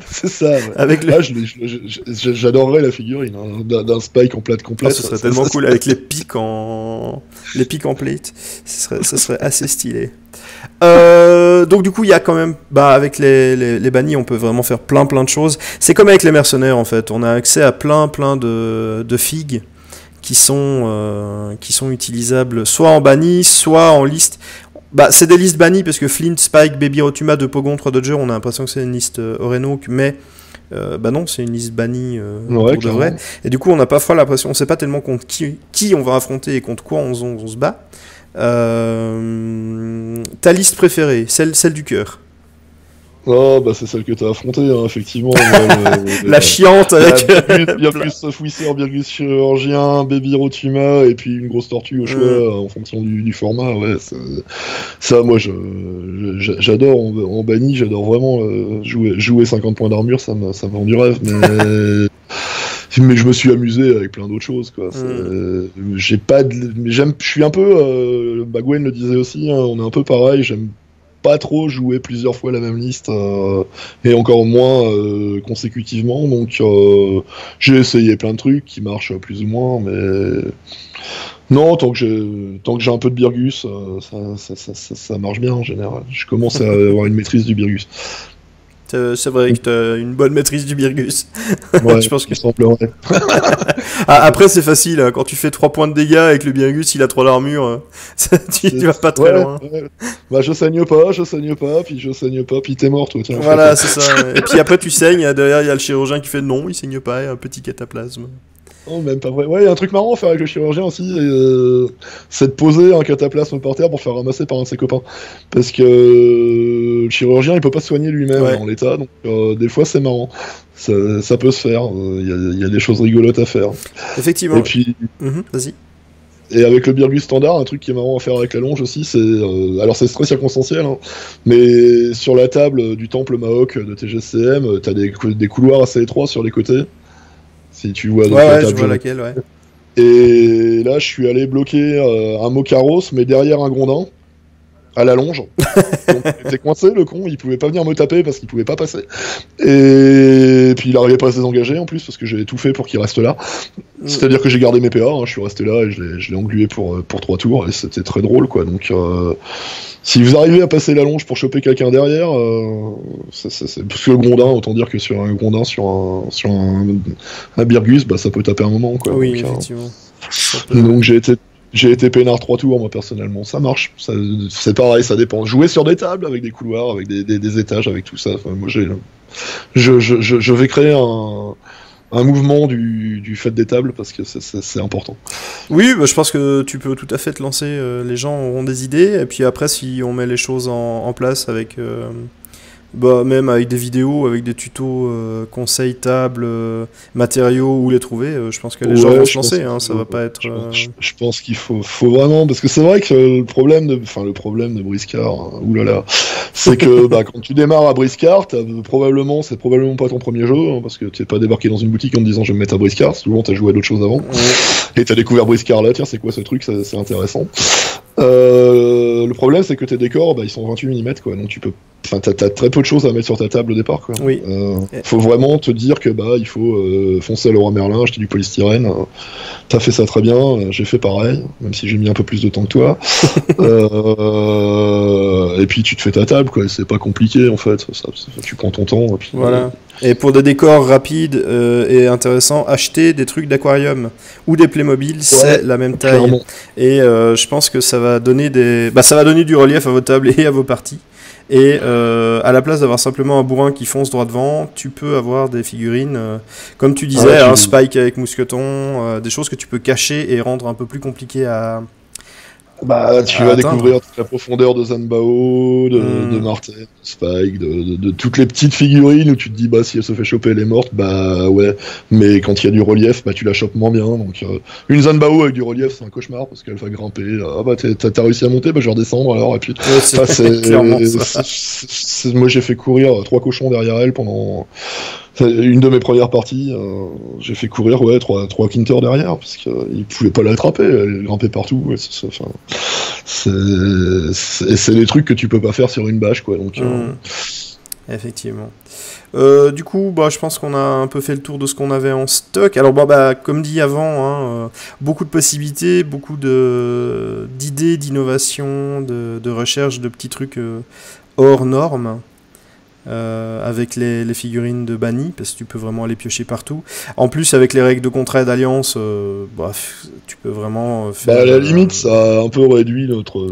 C'est ça. Ouais. Avec Là, j'adorerais la figurine d'un Spike en plate complète. Ce serait tellement cool avec les pics en plate. Ce serait assez stylé. Donc du coup il y a quand même avec les bannis on peut vraiment faire plein de choses. C'est comme avec les mercenaires en fait, on a accès à plein de figues qui sont utilisables soit en banni soit en liste. C'est des listes bannies parce que Flint, Spike, Baby Rotuma, De Pogon, 3 Dodger, on a l'impression que c'est une liste Orenok, mais non, c'est une liste bannie pour de vrai. Et du coup on n'a pas l'impression, on sait pas tellement contre qui on va affronter et contre quoi on se bat. Ta liste préférée, celle du cœur. C'est celle que t'as affrontée, effectivement. La chiante avec... Bien plus fouisseur, bien plus chirurgien, Baby Rotuma, et puis une grosse tortue au choix, en fonction du format. Ouais, ça, moi, j'adore en banni, j'adore vraiment jouer 50 points d'armure, ça me vend du rêve, mais je me suis amusé avec plein d'autres choses, quoi. Je suis un peu, Gwen le disait aussi, on est un peu pareil, j'aime pas trop jouer plusieurs fois la même liste, et encore moins consécutivement, donc j'ai essayé plein de trucs qui marchent plus ou moins, mais non, tant que j'ai un peu de Birgus, ça marche bien en général. Je commence à avoir une maîtrise du Birgus. C'est vrai que t'as une bonne maîtrise du Birgus. Ouais, je pense que... semblerait. Après, c'est facile, hein. Quand tu fais 3 points de dégâts avec le Birgus, il a 3 d'armure, tu vas pas très loin. Ouais. Bah, je saigne pas, puis t'es mort, toi. Tiens, voilà, c'est ça. Et puis après, tu saignes, derrière, il y a le chirurgien qui fait non, il saigne pas, il y a un petit cataplasme. Non, même pas vrai. Ouais, il y a un truc marrant à faire avec le chirurgien aussi, c'est de poser un cataplasme par terre pour faire ramasser par un de ses copains. Parce que le chirurgien, il peut pas se soigner lui-même en l'état, donc des fois c'est marrant. Ça peut se faire, il y a des choses rigolotes à faire. Effectivement. Et puis... vas-y. Et avec le Birgus standard, un truc qui est marrant à faire avec la longe aussi, c'est... alors c'est très circonstanciel, hein, mais sur la table du temple Mahok de TGCM, t'as des couloirs assez étroits sur les côtés. Si tu vois la table, je vois laquelle, ouais. Et là, je suis allé bloquer un Mokaros, mais derrière un Grondin, à la longe. Donc, il était coincé, le con, il pouvait pas venir me taper parce qu'il pouvait pas passer. Et puis, il arrivait pas à se désengager, en plus, parce que j'avais tout fait pour qu'il reste là. C'est-à-dire que j'ai gardé mes PA, hein, je suis resté là et je l'ai englué pour 3 tours, et c'était très drôle, quoi. Donc, si vous arrivez à passer la longe pour choper quelqu'un derrière, parce que le Grondin, autant dire que sur un Grondin, sur un Birgus, bah, ça peut taper un moment, quoi. Oui, donc, effectivement. Donc, j'ai été peinard 3 tours, moi, personnellement. Ça marche. C'est pareil, ça dépend. Jouer sur des tables, avec des couloirs, avec des étages, avec tout ça. Enfin, moi, je vais créer un mouvement du fait des tables, parce que c'est important. Oui, bah, je pense que tu peux tout à fait te lancer. Les gens auront des idées. Et puis après, si on met les choses en place avec... même avec des vidéos, avec des tutos, conseils, tables, matériaux, où les trouver, je pense que les gens vont se lancer, hein, ça va pas être... Je pense qu'il faut vraiment, parce que c'est vrai que le problème de Briscard, oulala, c'est que quand tu démarres à Briscard, c'est probablement pas ton premier jeu, hein, parce que tu n'es pas débarqué dans une boutique en te disant je vais me mettre à Briscard, souvent tu as joué à d'autres choses avant, et tu as découvert Briscard là, tiens c'est quoi ce truc, c'est intéressant. Le problème c'est que tes décors, ils sont 28 mm, quoi, donc t'as très peu de choses à mettre sur ta table au départ, quoi. Oui. Faut vraiment te dire que il faut foncer à Leroy Merlin, acheter du polystyrène. T'as fait ça très bien, j'ai fait pareil, même si j'ai mis un peu plus de temps que toi. Et puis tu te fais ta table, quoi. C'est pas compliqué en fait. Tu prends ton temps. Et puis, voilà. Et pour des décors rapides et intéressants, acheter des trucs d'aquarium ou des Playmobil, c'est la même taille. Clairement. Et je pense que ça va donner du relief à vos tables et à vos parties. Et à la place d'avoir simplement un bourrin qui fonce droit devant, tu peux avoir des figurines, comme tu disais, un Spike avec mousqueton, des choses que tu peux cacher et rendre un peu plus compliqué à... tu vas découvrir toute la profondeur de Zanbao, de Martin, de Spike, de toutes les petites figurines où tu te dis si elle se fait choper elle est morte, ouais, mais quand il y a du relief, tu la chopes moins bien. Donc une Zanbao avec du relief c'est un cauchemar parce qu'elle va grimper. T'as réussi à monter, je vais redescendre alors, et puis moi j'ai fait courir 3 cochons derrière elle pendant une de mes premières parties, j'ai fait courir 3 Kinter derrière parce qu'ils pouvaient pas l'attraper, elle grimpait partout. C'est des trucs que tu peux pas faire sur une bâche, quoi. Donc, effectivement. Du coup, je pense qu'on a un peu fait le tour de ce qu'on avait en stock. Alors, comme dit avant, beaucoup de possibilités, beaucoup d'idées, d'innovations, de recherche, de petits trucs hors normes. Avec les figurines de banni, parce que tu peux vraiment aller piocher partout. En plus, avec les règles de contrat et d'alliance, tu peux vraiment faire... à la limite, ça a un peu réduit notre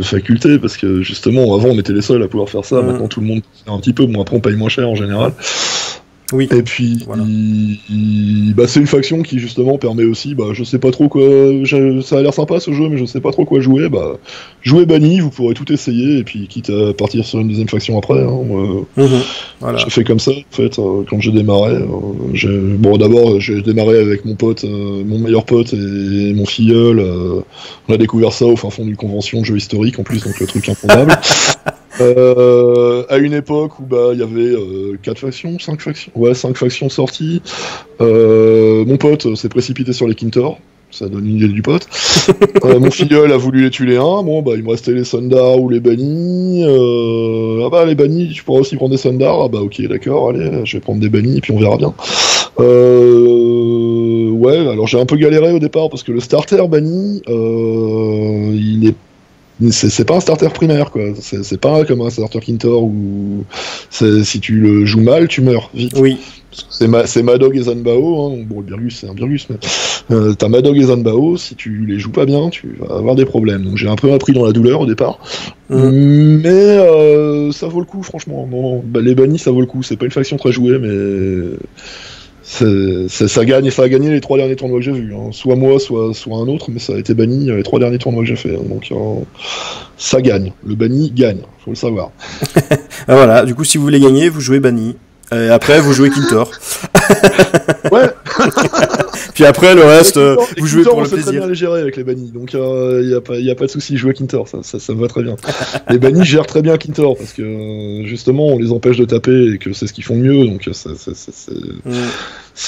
faculté, parce que justement, avant, on était les seuls à pouvoir faire ça. Maintenant, tout le monde fait un petit peu. Après, on paye moins cher en général. Oui. Et puis, voilà. C'est une faction qui justement permet aussi, je sais pas trop quoi, ça a l'air sympa ce jeu, mais je sais pas trop quoi jouer. Jouez banni, vous pourrez tout essayer, et puis quitte à partir sur une deuxième faction après. Voilà. J'ai fait comme ça, en fait, quand j'ai démarré. D'abord, j'ai démarré avec mon pote, mon meilleur pote et mon filleul. On a découvert ça au fin fond d'une convention de jeux historiques, en plus, donc le truc impondable. À une époque où il y avait 5 factions sorties. Mon pote s'est précipité sur les Kinter, ça donne une idée du pote. Mon filleul a voulu les tuer les uns. Il me restait les Sundar ou les bannis. Les bannis, tu pourras aussi prendre des Sundar. Ok, d'accord, allez, je vais prendre des bannis et puis on verra bien. Alors j'ai un peu galéré au départ parce que le starter banni, il est c'est pas un starter primaire, quoi. C'est pas comme un starter Kintor où si tu le joues mal, tu meurs vite. Oui. C'est Madog et Zanbao, hein. Bon, le Birgus, c'est un Birgus, mais t'as Madog et Zanbao, si tu les joues pas bien, tu vas avoir des problèmes. Donc j'ai un peu appris dans la douleur au départ. Mais ça vaut le coup, franchement. Non, les bannis, ça vaut le coup. C'est pas une faction très jouée, mais ça gagne, et ça a gagné les 3 derniers tournois que j'ai vus. Hein. Soit moi, soit un autre, mais ça a été banni les 3 derniers tournois que j'ai fait. Hein. Donc ça gagne. Le banni gagne, faut le savoir. Ah, voilà, du coup, si vous voulez gagner, vous jouez banni. Et après, vous jouez Kintor. Ouais. Puis après, le reste, vous jouez pour le plaisir. On sait très bien les gérer avec les bannis, donc il y a pas de souci, jouer Kintor, ça me va très bien. Les bannis gèrent très bien Kintor, parce que justement, on les empêche de taper, et que c'est ce qu'ils font de mieux, donc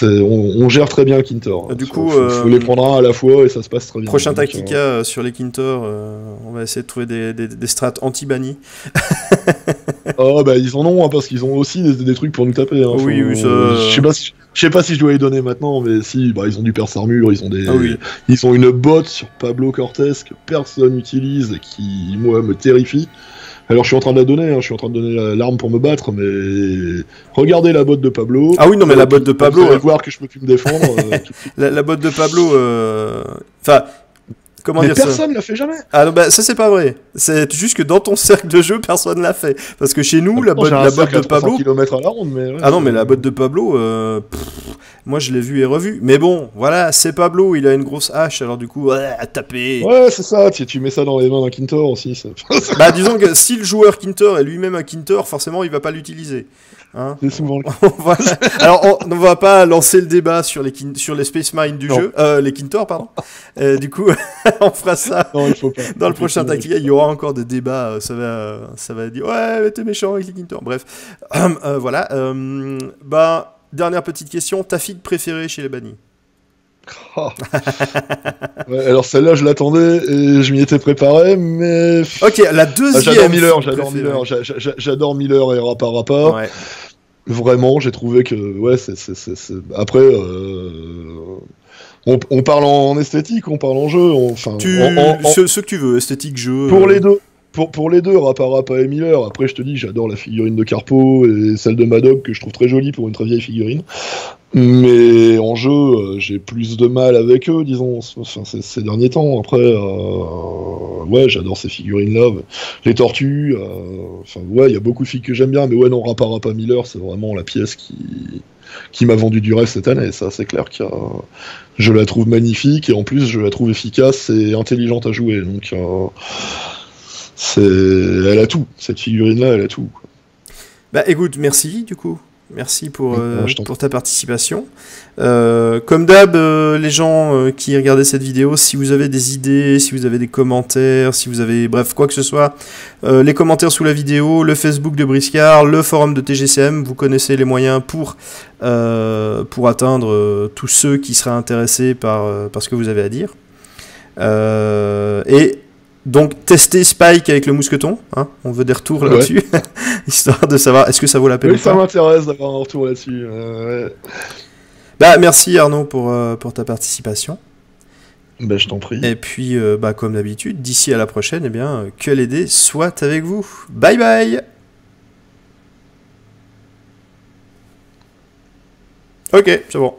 on gère très bien Kintor. Du coup, faut les prendre un à la fois, et ça se passe très bien. Prochain Tactica sur les Kintor, on va essayer de trouver des strats anti-bannis. Oh bah ils en ont, hein, parce qu'ils ont aussi des trucs pour nous taper. Hein. Oui, ça... Je sais pas si je dois les donner maintenant, mais si, bah ils ont du perce armure, ils ont ils ont une botte sur Pablo Cortés que personne n'utilise et qui, moi, me terrifie. Alors je suis en train de la donner, hein, je suis en train de donner l'arme pour me battre, mais regardez la botte de Pablo. Ah oui, non mais la botte de Pablo... Vous allez voir que je peux plus me défendre. la botte de Pablo... Enfin... Comment dire personne l'a fait jamais. Ah non, bah ça c'est pas vrai. C'est juste que dans ton cercle de jeu, personne l'a fait. Parce que chez nous, la botte de Pablo... km à la ronde, mais ouais, ah non, mais la botte de Pablo, moi je l'ai vu et revu. Mais bon, voilà, c'est Pablo, il a une grosse hache, alors du coup, à taper. Ouais, c'est ça, tu mets ça dans les mains d'un Kintor aussi. Ça... bah disons que si le joueur Kintor est lui-même un Kintor, forcément il va pas l'utiliser. Hein, c'est souvent le cas. Alors on va pas lancer le débat sur les Space Marines du jeu, les Kintor, pardon. Du coup, on fera ça. Non, il faut pas. Dans le prochain Tactica, il y aura encore des débats, ça va dire ouais, mais t'es méchant avec les Kintor. Bref, voilà. Bah, dernière petite question, ta figue préférée chez les bannis? Oh. Ouais, alors celle-là je l'attendais et je m'y étais préparé, mais... Ok, la deuxième... J'adore Miller et Rapa. Ouais. Vraiment, j'ai trouvé que... Ouais, Après, on parle en esthétique, on parle en jeu, ce que tu veux, esthétique, jeu... Pour les deux. Pour les deux, Rapa et Miller. Après, je te dis, j'adore la figurine de Carpo et celle de Madog que je trouve très jolie pour une très vieille figurine. Mais en jeu, j'ai plus de mal avec eux, disons, enfin, ces derniers temps. Après, ouais, j'adore ces figurines-là. Les tortues, enfin, ouais, il y a beaucoup de filles que j'aime bien, mais ouais, non, Rapa Miller, c'est vraiment la pièce qui m'a vendu du rêve cette année. Ça, c'est clair que je la trouve magnifique et en plus, je la trouve efficace et intelligente à jouer. Donc, elle a tout. Cette figurine-là, elle a tout. Bah, écoute, merci, du coup. Merci pour ta participation. Comme d'hab, les gens qui regardaient cette vidéo, si vous avez des idées, si vous avez des commentaires, si vous avez, bref, quoi que ce soit, les commentaires sous la vidéo, le Facebook de Briscard, le forum de TGCM, vous connaissez les moyens pour atteindre tous ceux qui seraient intéressés par ce que vous avez à dire. Et donc, tester Spike avec le mousqueton, hein, on veut des retours là-dessus, histoire de savoir est-ce que ça vaut la peine ou pas. Ça m'intéresse d'avoir un retour là-dessus. Ouais. Bah, merci Arnaud pour ta participation. Bah, je t'en prie. Et puis, bah, comme d'habitude, d'ici à la prochaine, eh bien, que les dés soient avec vous. Bye bye. Ok, c'est bon.